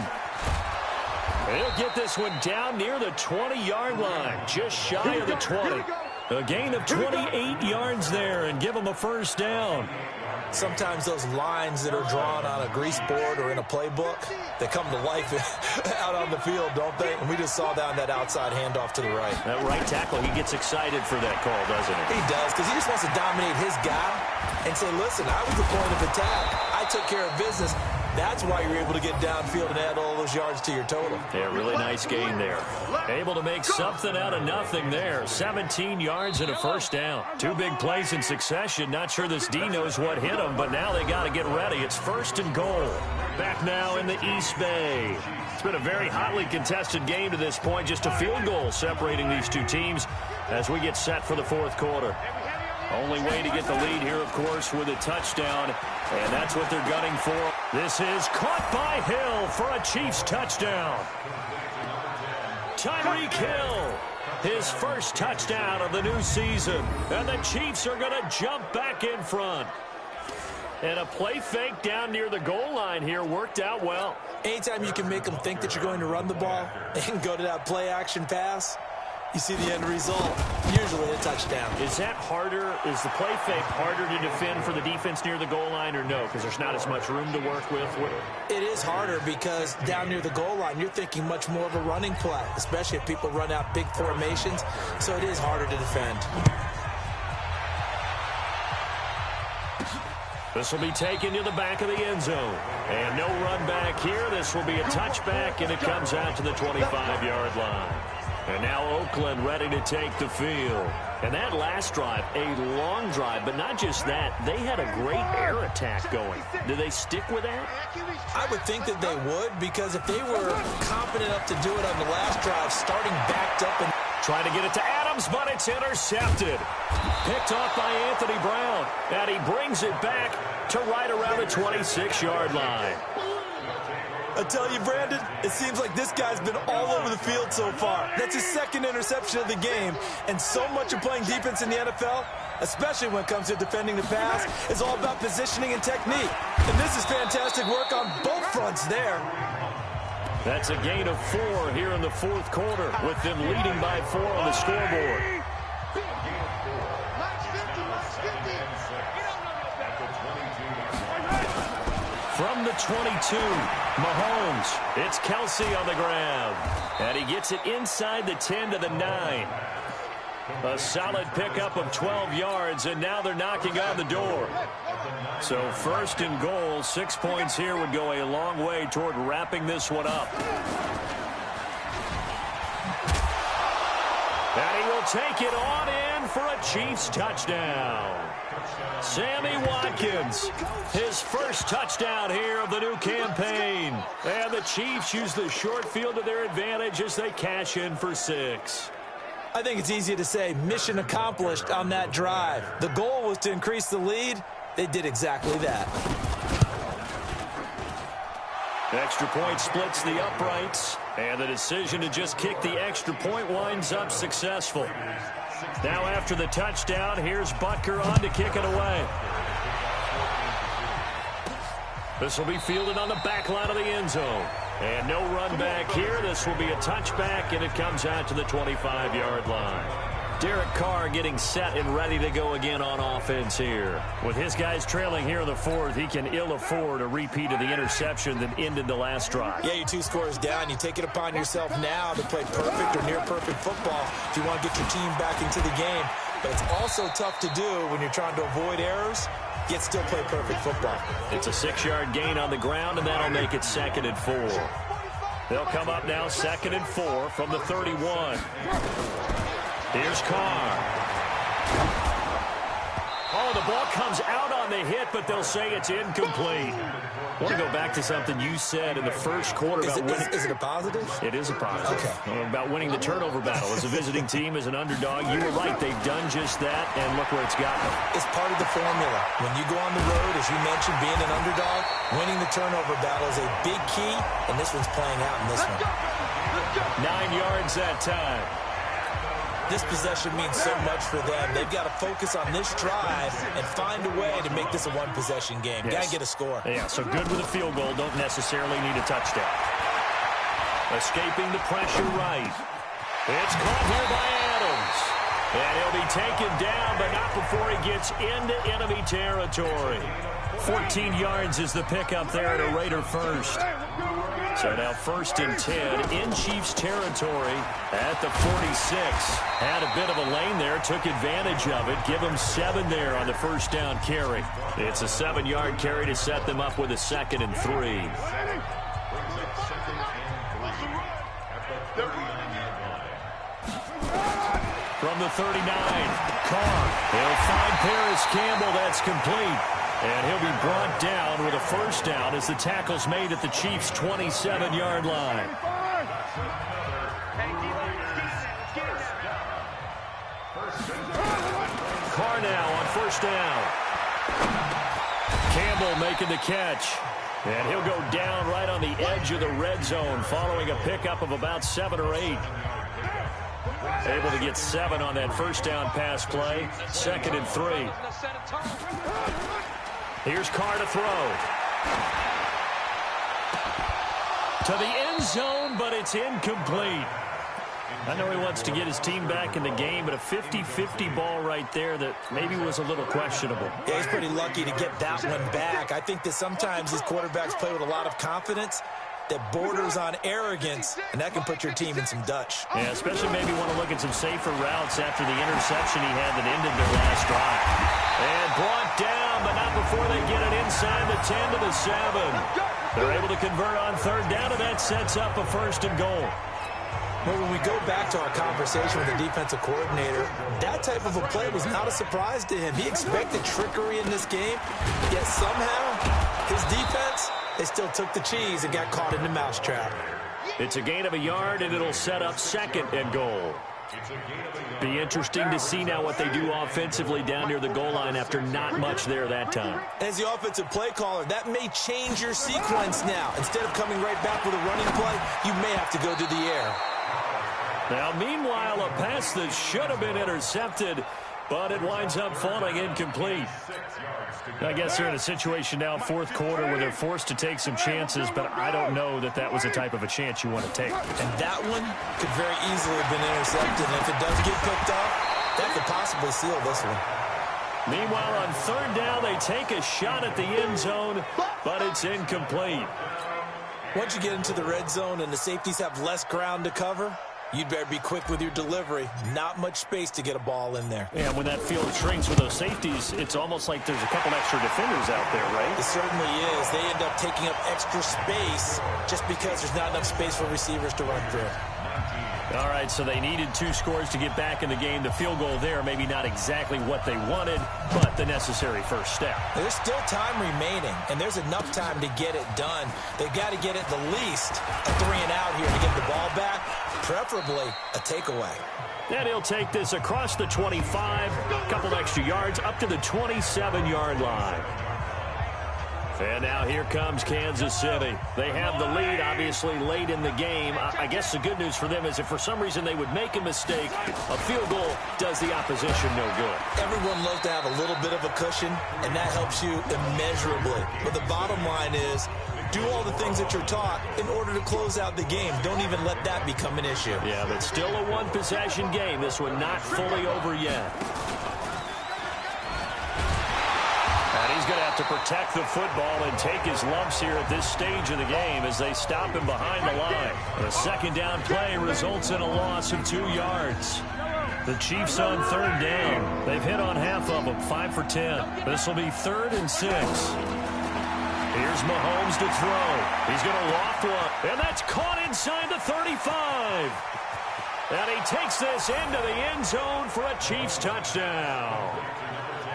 He'll get this one down near the 20-yard line, just shy of the 20. A gain of 28 yards there and give him a first down. Sometimes those lines that are drawn on a grease board or in a playbook, they come to life out on the field, don't they? And we just saw down that outside handoff to the right. That right tackle, he gets excited for that call, doesn't he? He does, because he just wants to dominate his guy and say, listen, I was the point of attack. I took care of business. That's why you're able to get downfield and add all those yards to your total. Yeah, really nice gain there. Able to make something out of nothing there. 17 yards and a first down. 2 big plays in succession. Not sure this D knows what hit him, but now they got to get ready. It's 1st and goal. Back now in the East Bay. It's been a very hotly contested game to this point. Just a field goal separating these two teams as we get set for the 4th quarter. Only way to get the lead here, of course, with a touchdown, and that's what they're gunning for. This is caught by Hill for a Chiefs touchdown. Tyreek Hill, his first touchdown of the new season, and the Chiefs are going to jump back in front. And a play fake down near the goal line here worked out well. Anytime you can make them think that you're going to run the ball and go to that play-action pass, you see the end result, usually a touchdown. Is that harder? Is the play fake harder to defend for the defense near the goal line or no? Because there's not as much room to work with? It is harder because down near the goal line, you're thinking much more of a running play, especially if people run out big formations. So it is harder to defend. This will be taken to the back of the end zone. And no run back here. This will be a touchback, and it comes out to the 25-yard line. And now Oakland ready to take the field. And that last drive, a long drive, but not just that. They had a great air attack going. Do they stick with that? I would think that they would, because if they were confident enough to do it on the last drive, starting backed up and trying to get it to Adams, but it's intercepted. Picked off by Anthony Brown. And he brings it back to right around the 26-yard line. I tell you, Brandon, it seems like this guy's been all over the field so far. That's his 2nd interception of the game. And so much of playing defense in the NFL, especially when it comes to defending the pass, is all about positioning and technique. And this is fantastic work on both fronts there. That's a gain of 4 here in the 4th quarter, with them leading by 4 on the scoreboard. From the 22, Mahomes. It's Kelsey on the grab. And he gets it inside the 10 to the 9. A solid pickup of 12 yards, and now they're knocking on the door. So 1st and goal, 6 points here would go a long way toward wrapping this one up. And he will take it on in for a Chiefs touchdown. Sammy Watkins, his first touchdown here of the new campaign. And the Chiefs use the short field to their advantage as they cash in for 6. I think it's easy to say mission accomplished on that drive. The goal was to increase the lead. They did exactly that. Extra point splits the uprights, and the decision to just kick the extra point winds up successful. Now after the touchdown, here's Butker on to kick it away. This will be fielded on the back line of the end zone. And no run back here. This will be a touchback, and it comes out to the 25-yard line. Derek Carr getting set and ready to go again on offense here. With his guys trailing here in the fourth, he can ill afford a repeat of the interception that ended the last drive. Yeah, you're 2 scores down. You take it upon yourself now to play perfect or near-perfect football if you want to get your team back into the game. But it's also tough to do when you're trying to avoid errors, yet still play perfect football. It's a 6-yard gain on the ground, and that'll make it 2nd and 4. They'll come up now 2nd and 4 from the 31. Here's Carr. Oh, the ball comes out on the hit, but they'll say it's incomplete. I want to go back to something you said in the first quarter about winning. Is it a positive? It is a positive. Okay. About winning the turnover battle. As a visiting team, as an underdog, you were right. They've done just that, and look where it's gotten them. It's part of the formula. When you go on the road, as you mentioned, being an underdog, winning the turnover battle is a big key, and this one's playing out in this one. 9 yards that time. This possession means so much for them. They've got to focus on this drive and find a way to make this a one-possession game. Yes. Got to get a score. Yeah, so good with a field goal. Don't necessarily need a touchdown. Escaping the pressure right. It's caught here by Adams. And he'll be taken down, but not before he gets into enemy territory. 14 yards is the pickup there at a Raider first. So now 1st and 10 in Chiefs territory at the 46. Had a bit of a lane there, took advantage of it. Give them 7 there on the first down carry. It's a 7-yard carry to set them up with a 2nd and 3. From the 39, Carr. He'll find Paris Campbell. That's complete. And he'll be brought down with a first down as the tackle's made at the Chiefs' 27-yard line. Carr now on first down. Campbell making the catch. And he'll go down right on the edge of the red zone following a pickup of about 7 or 8. Able to get 7 on that first down pass play. 2nd and 3. Here's Carr to throw. To the end zone, but it's incomplete. I know he wants to get his team back in the game, but a 50-50 ball right there that maybe was a little questionable. Yeah, he's pretty lucky to get that one back. I think that sometimes these quarterbacks play with a lot of confidence that borders on arrogance, and that can put your team in some Dutch. Yeah, especially maybe want to look at some safer routes after the interception he had that ended their last drive. And brought down, but not before they get it inside the 10 to the 7. They're able to convert on 3rd down, and that sets up a 1st and goal. Well, when we go back to our conversation with the defensive coordinator, that type of a play was not a surprise to him. He expected trickery in this game, yet somehow his defense, they still took the cheese and got caught in the mousetrap. It's a gain of a yard, and it'll set up 2nd and goal. Be interesting to see now what they do offensively down near the goal line after not much there that time. As the offensive play caller, that may change your sequence now. Instead of coming right back with a running play, you may have to go to the air. Now, meanwhile, a pass that should have been intercepted, but it winds up falling incomplete. I guess they're in a situation now, 4th quarter, where they're forced to take some chances, but I don't know that that was the type of a chance you want to take. And that one could very easily have been intercepted, and if it does get picked up, that could possibly seal this one. Meanwhile, on 3rd down, they take a shot at the end zone, but it's incomplete. Once you get into the red zone and the safeties have less ground to cover, you'd better be quick with your delivery. Not much space to get a ball in there. Yeah, when that field shrinks with those safeties, it's almost like there's a couple extra defenders out there, right? It certainly is. They end up taking up extra space just because there's not enough space for receivers to run through. All right, so they needed 2 scores to get back in the game. The field goal there, maybe not exactly what they wanted, but the necessary first step. There's still time remaining, and there's enough time to get it done. They've got to get at the least a 3 and out here to get the ball back, preferably a takeaway. And he'll take this across the 25, a couple extra yards, up to the 27-yard line. And now here comes Kansas City. They have the lead, obviously, late in the game. I guess the good news for them is if for some reason they would make a mistake, a field goal does the opposition no good. Everyone loves to have a little bit of a cushion, and that helps you immeasurably. But the bottom line is Do all the things that you're taught in order to close out the game. Don't even let that become an issue. Yeah, but still a one-possession game. This one not fully over yet. And he's going to have to protect the football and take his lumps here at this stage of the game as they stop him behind the line. The second down play results in a loss of 2 yards. The Chiefs on third down. They've hit on half of them, 5 for 10. This will be 3rd and 6. Here's Mahomes to throw. He's going to loft one, and that's caught inside the 35. And he takes this into the end zone for a Chiefs touchdown.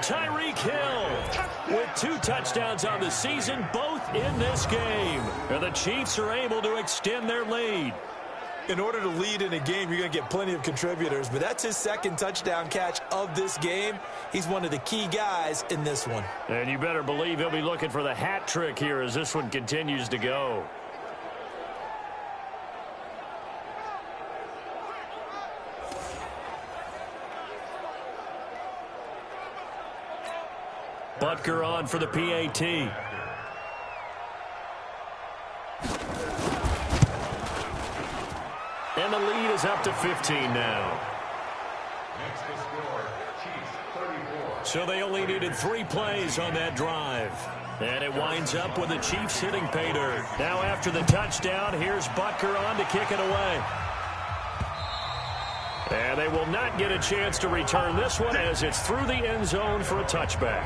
Tyreek Hill with 2 touchdowns on the season, both in this game. And the Chiefs are able to extend their lead. In order to lead in a game, you're going to get plenty of contributors, but that's his 2nd touchdown catch of this game. He's one of the key guys in this one. And you better believe he'll be looking for the hat trick here as this one continues to go. Butker on for the PAT. And the lead is up to 15 now. So they only needed 3 plays on that drive. And it winds up with the Chiefs hitting pay dirt. Now after the touchdown, here's Butker on to kick it away. And they will not get a chance to return this one as it's through the end zone for a touchback.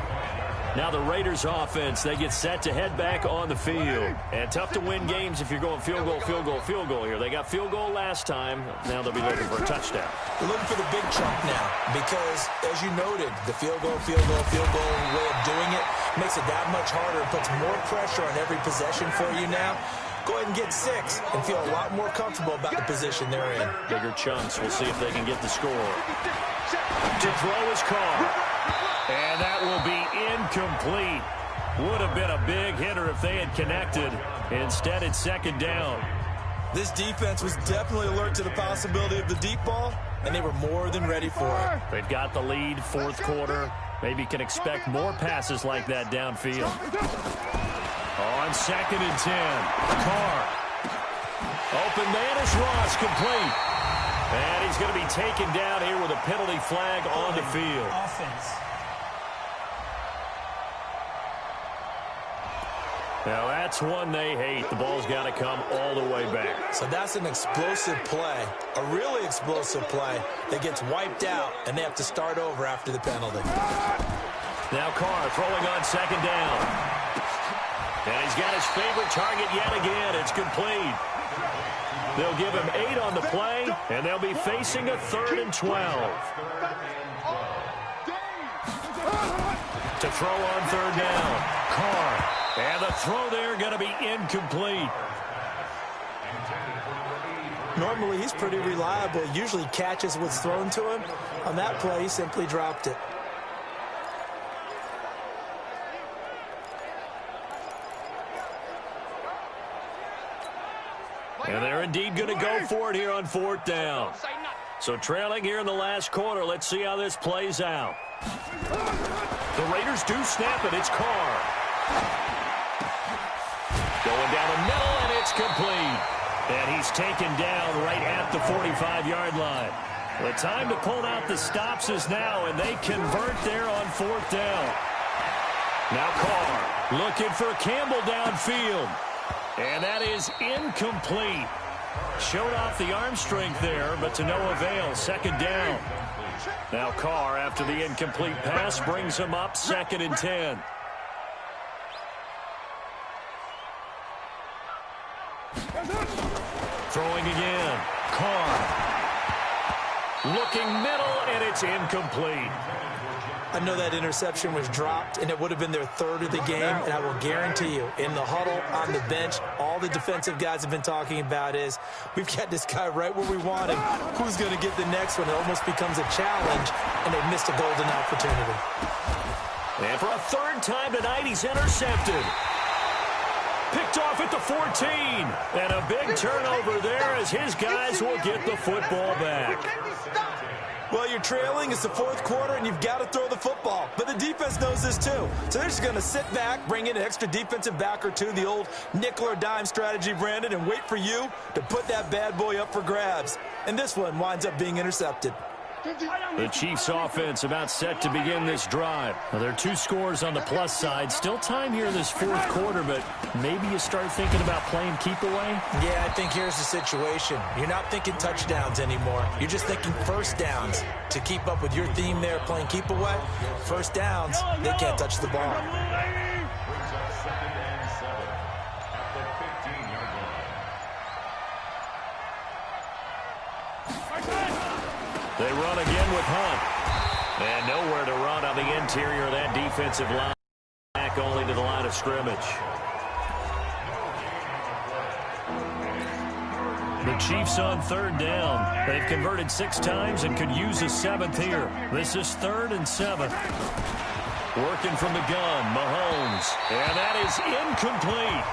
Now the Raiders offense, they get set to head back on the field. And tough to win games if you're going field goal, field goal, field goal here. They got field goal last time. Now they'll be looking for a touchdown. They're looking for the big chunk now because, as you noted, the field goal way of doing it makes it that much harder. It puts more pressure on every possession for you now. Go ahead and get 6 and feel a lot more comfortable about the position they're in. Bigger chunks. We'll see if they can get the score. To throw is Carr. And that will be incomplete. Would have been a big hitter if they had connected. Instead, it's 2nd down. This defense was definitely alert to the possibility of the deep ball, and they were more than ready for it. They've got the lead, 4th quarter. Maybe can expect more passes like that downfield. On 2nd and 10, Carr. Open man is Ross, complete. And he's going to be taken down here with a penalty flag on the field. Offense. Now that's one they hate. The ball's got to come all the way back. So that's an explosive play, a really explosive play that gets wiped out, and they have to start over after the penalty. Now Carr throwing on 2nd down. And he's got his favorite target yet again. It's complete. They'll give him 8 on the play, and they'll be facing a 3rd and 12. To throw on 3rd down, Carr. And the throw there going to be incomplete. Normally, he's pretty reliable. Usually catches what's thrown to him. On that play, he simply dropped it. And they're indeed going to go for it here on 4th down. So trailing here in the last quarter. Let's see how this plays out. The Raiders do snap it. It's Carr. Going down the middle, and it's complete. And he's taken down right at the 45-yard line. The time to pull out the stops is now, and they convert there on 4th down. Now Carr looking for Campbell downfield. And that is incomplete. Showed off the arm strength there, but to no avail. 2nd down. Now Carr, after the incomplete pass, brings him up 2nd and 10. Throwing again. Carr. Looking middle, and it's incomplete. I know that interception was dropped, and it would have been their 3rd of the game, and I will guarantee you, in the huddle, on the bench, all the defensive guys have been talking about is, we've got this guy right where we want him. Who's going to get the next one? It almost becomes a challenge, and they've missed a golden opportunity. And for a 3rd time tonight, he's intercepted. Picked off at the 14. And a big turnover there as his guys will get the football back. Well, you're trailing. It's the fourth quarter, and you've got to throw the football. But the defense knows this, too. So they're just going to sit back, bring in an extra defensive back or two, the old nickel or dime strategy, Brandon, and wait for you to put that bad boy up for grabs. And this one winds up being intercepted. The Chiefs offense about set to begin this drive. Well, there are 2 scores on the plus side. Still time here in this fourth quarter, but maybe you start thinking about playing keep away? Yeah, I think here's the situation. You're not thinking touchdowns anymore. You're just thinking first downs. To keep up with your theme there, playing keep away, first downs, they can't touch the ball. They run again with Hunt. And nowhere to run on the interior of that defensive line. Back only to the line of scrimmage. The Chiefs on third down. They've converted 6 times and could use a 7th here. This is 3rd and 7. Working from the gun, Mahomes. And that is incomplete.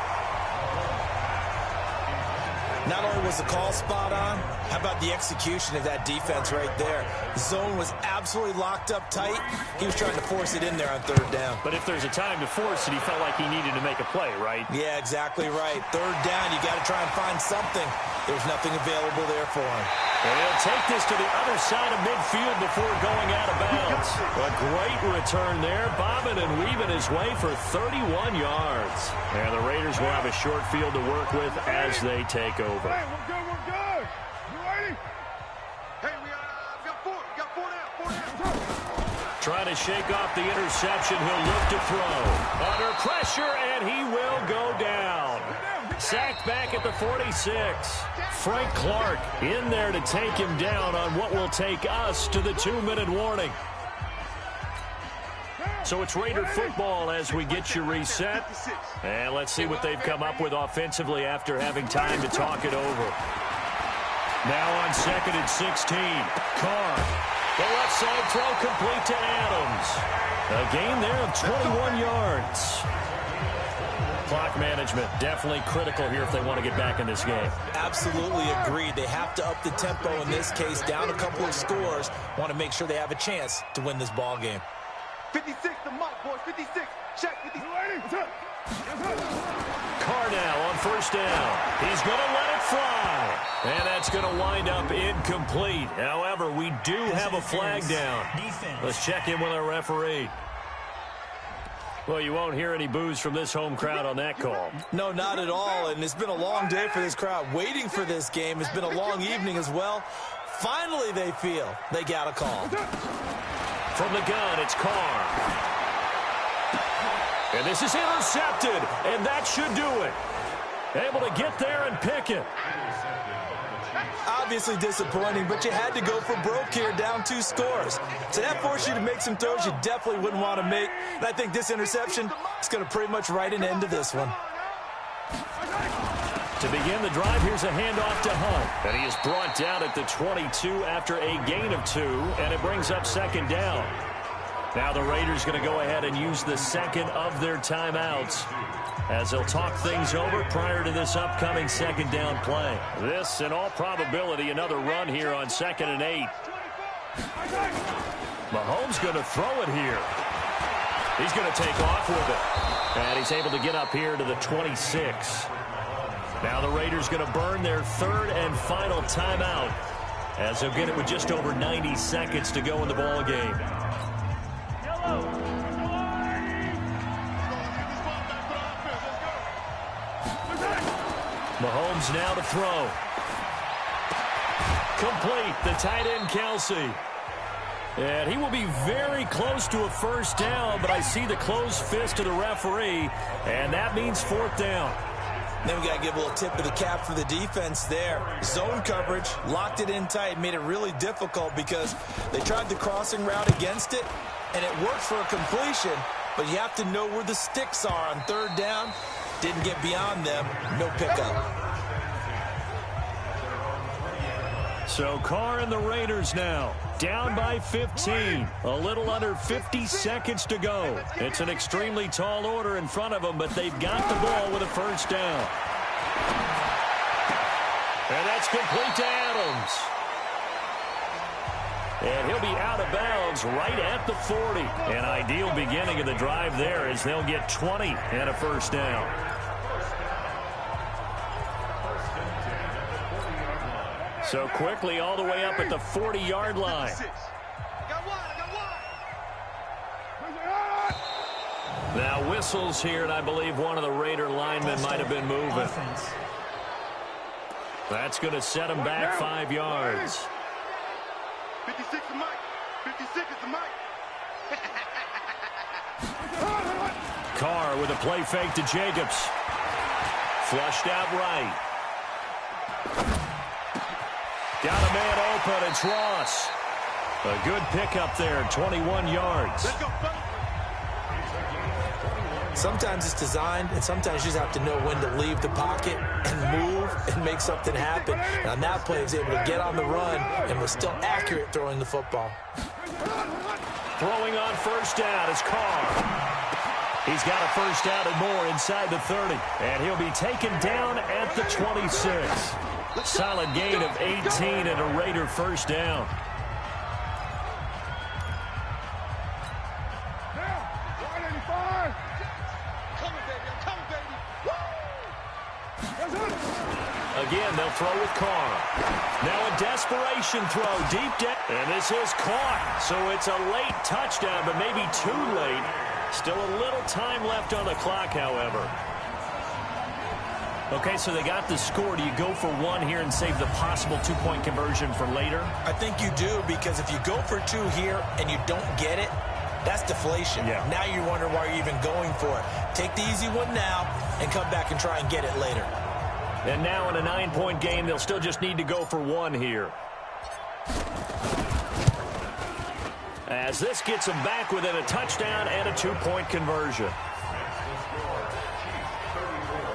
Not only was the call spot on, how about the execution of that defense right there? The zone was absolutely locked up tight. He was trying to force it in there on third down. But if there's a time to force it, he felt like he needed to make a play, right? Yeah, exactly right. Third down, you got to try and find something. There's nothing available there for him. And he'll take this to the other side of midfield before going out of bounds. A great return there, bobbing and weaving his way for 31 yards. And the Raiders will have a short field to work with as they take over. Hey, we're good, we're good. You ready? Hey, we got 4. We got 4 down. Trying to shake off the interception. He'll look to throw. Under pressure, and he will go down. Sacked back at the 46. Frank Clark in there to take him down on what will take us to the 2-minute warning. So it's Raider football as we get you reset. And let's see what they've come up with offensively after having time to talk it over. Now on 2nd and 16. Carr. The left side throw complete to Adams. A gain there of 21 yards. Clock management definitely critical here if they want to get back in this game. Absolutely agreed. They have to up the tempo in this case, down a couple of scores. Want to make sure they have a chance to win this ball game. 56, the mic, boys. 56. Check. 56. Carr now on first down. He's going to let it fly. And that's going to wind up incomplete. However, we do have a flag down. Let's check in with our referee. Well, you won't hear any boos from this home crowd on that call. No, not at all. And it's been a long day for this crowd. Waiting for this game. It's been a long evening as well. Finally, they feel they got a call. From the gun, it's Carr. And this is intercepted. And that should do it. Able to get there and pick it. Obviously disappointing, but you had to go for broke here, down 2 scores. So that forced you to make some throws you definitely wouldn't want to make. And I think this interception is going to pretty much write an end to this one. To begin the drive, here's a handoff to Hunt. And he is brought down at the 22 after a gain of 2, and it brings up 2nd down. Now the Raiders going to go ahead and use the 2nd of their timeouts as they'll talk things over prior to this upcoming 2nd down play. This, in all probability, another run here on 2nd and 8. Mahomes going to throw it here. He's going to take off with it. And he's able to get up here to the 26. Now the Raiders going to burn their 3rd and final timeout as they'll get it with just over 90 seconds to go in the ball game. Mahomes now to throw. Complete, the tight end Kelsey. And he will be very close to a first down, but I see the closed fist of the referee, and that means 4th down. Then we got to give a little tip of the cap for the defense there. Zone coverage, locked it in tight, made it really difficult because they tried the crossing route against it, and it worked for a completion, but you have to know where the sticks are on 3rd down. Didn't get beyond them, no pickup. So Carr and the Raiders now down by 15. A little under 50 seconds to go. It's an extremely tall order in front of them, but they've got the ball with a first down. And that's complete to Adams. And he'll be out of bounds right at the 40. An ideal beginning of the drive there as they'll get 20 and a first down. So quickly all the way up at the 40-yard line. Now whistles here, and I believe one of the Raider linemen might have been moving. That's going to set him back 5 yards. 56 is Mike. 56 is Mike. Carr with a play fake to Jacobs. Flushed out right. Got a man open. It's Ross. A good pickup there, 21 yards. Let's go, fellas. Sometimes it's designed, and sometimes you just have to know when to leave the pocket and move and make something happen. And on that play, he was able to get on the run and was still accurate throwing the football. Throwing on first down is Carr. He's got a first down and more inside the 30. And he'll be taken down at the 26. Solid gain of 18 and a Raider first down. Again, they'll throw with Carr. Now a desperation throw deep down. And this is caught. So it's a late touchdown, but maybe too late. Still a little time left on the clock, however. Okay, so they got the score. Do you go for one here and save the possible two-point conversion for later? I think you do, because if you go for two here and you don't get it, that's deflation. Yeah. Now you're wondering why you're even going for it. Take the easy one now and come back and try and get it later. And now in a 9-point game, they'll still just need to go for one here. As this gets them back within a touchdown and a two-point conversion.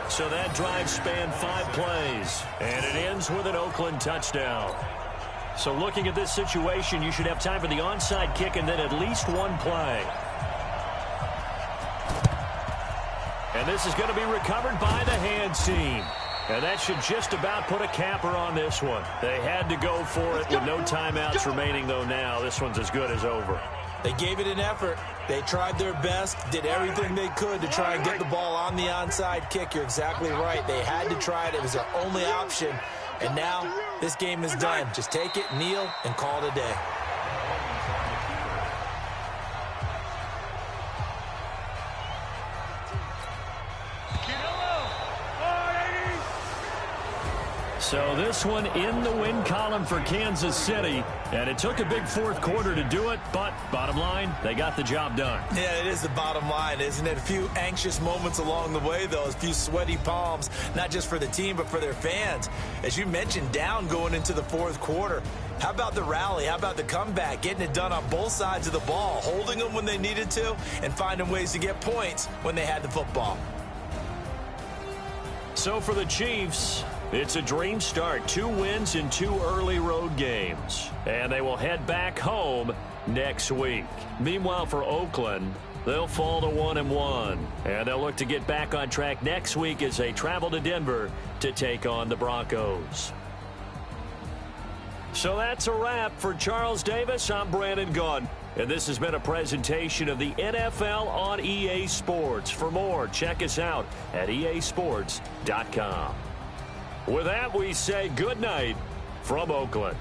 So that drive spanned 5 plays, and it ends with an Oakland touchdown. So looking at this situation, you should have time for the onside kick and then at least one play. And this is going to be recovered by the hands team. And that should just about put a capper on this one. They had to go for it with no timeouts remaining, though now. This one's as good as over. They gave it an effort. They tried their best, did everything they could to try and get the ball on the onside kick. You're exactly right. They had to try it. It was their only option. And now this game is done. Just take it, kneel, and call it a day. So this one in the win column for Kansas City. And it took a big fourth quarter to do it, but bottom line, they got the job done. Yeah, it is the bottom line, isn't it? A few anxious moments along the way, though. A few sweaty palms, not just for the team, but for their fans. As you mentioned, down going into the fourth quarter. How about the rally? How about the comeback? Getting it done on both sides of the ball, holding them when they needed to, and finding ways to get points when they had the football. So for the Chiefs, it's a dream start. 2 wins in 2 early road games. And they will head back home next week. Meanwhile, for Oakland, they'll fall to 1-1. And they'll look to get back on track next week as they travel to Denver to take on the Broncos. So that's a wrap. For Charles Davis, I'm Brandon Gaudin. And this has been a presentation of the NFL on EA Sports. For more, check us out at easports.com. With that, we say good night from Oakland.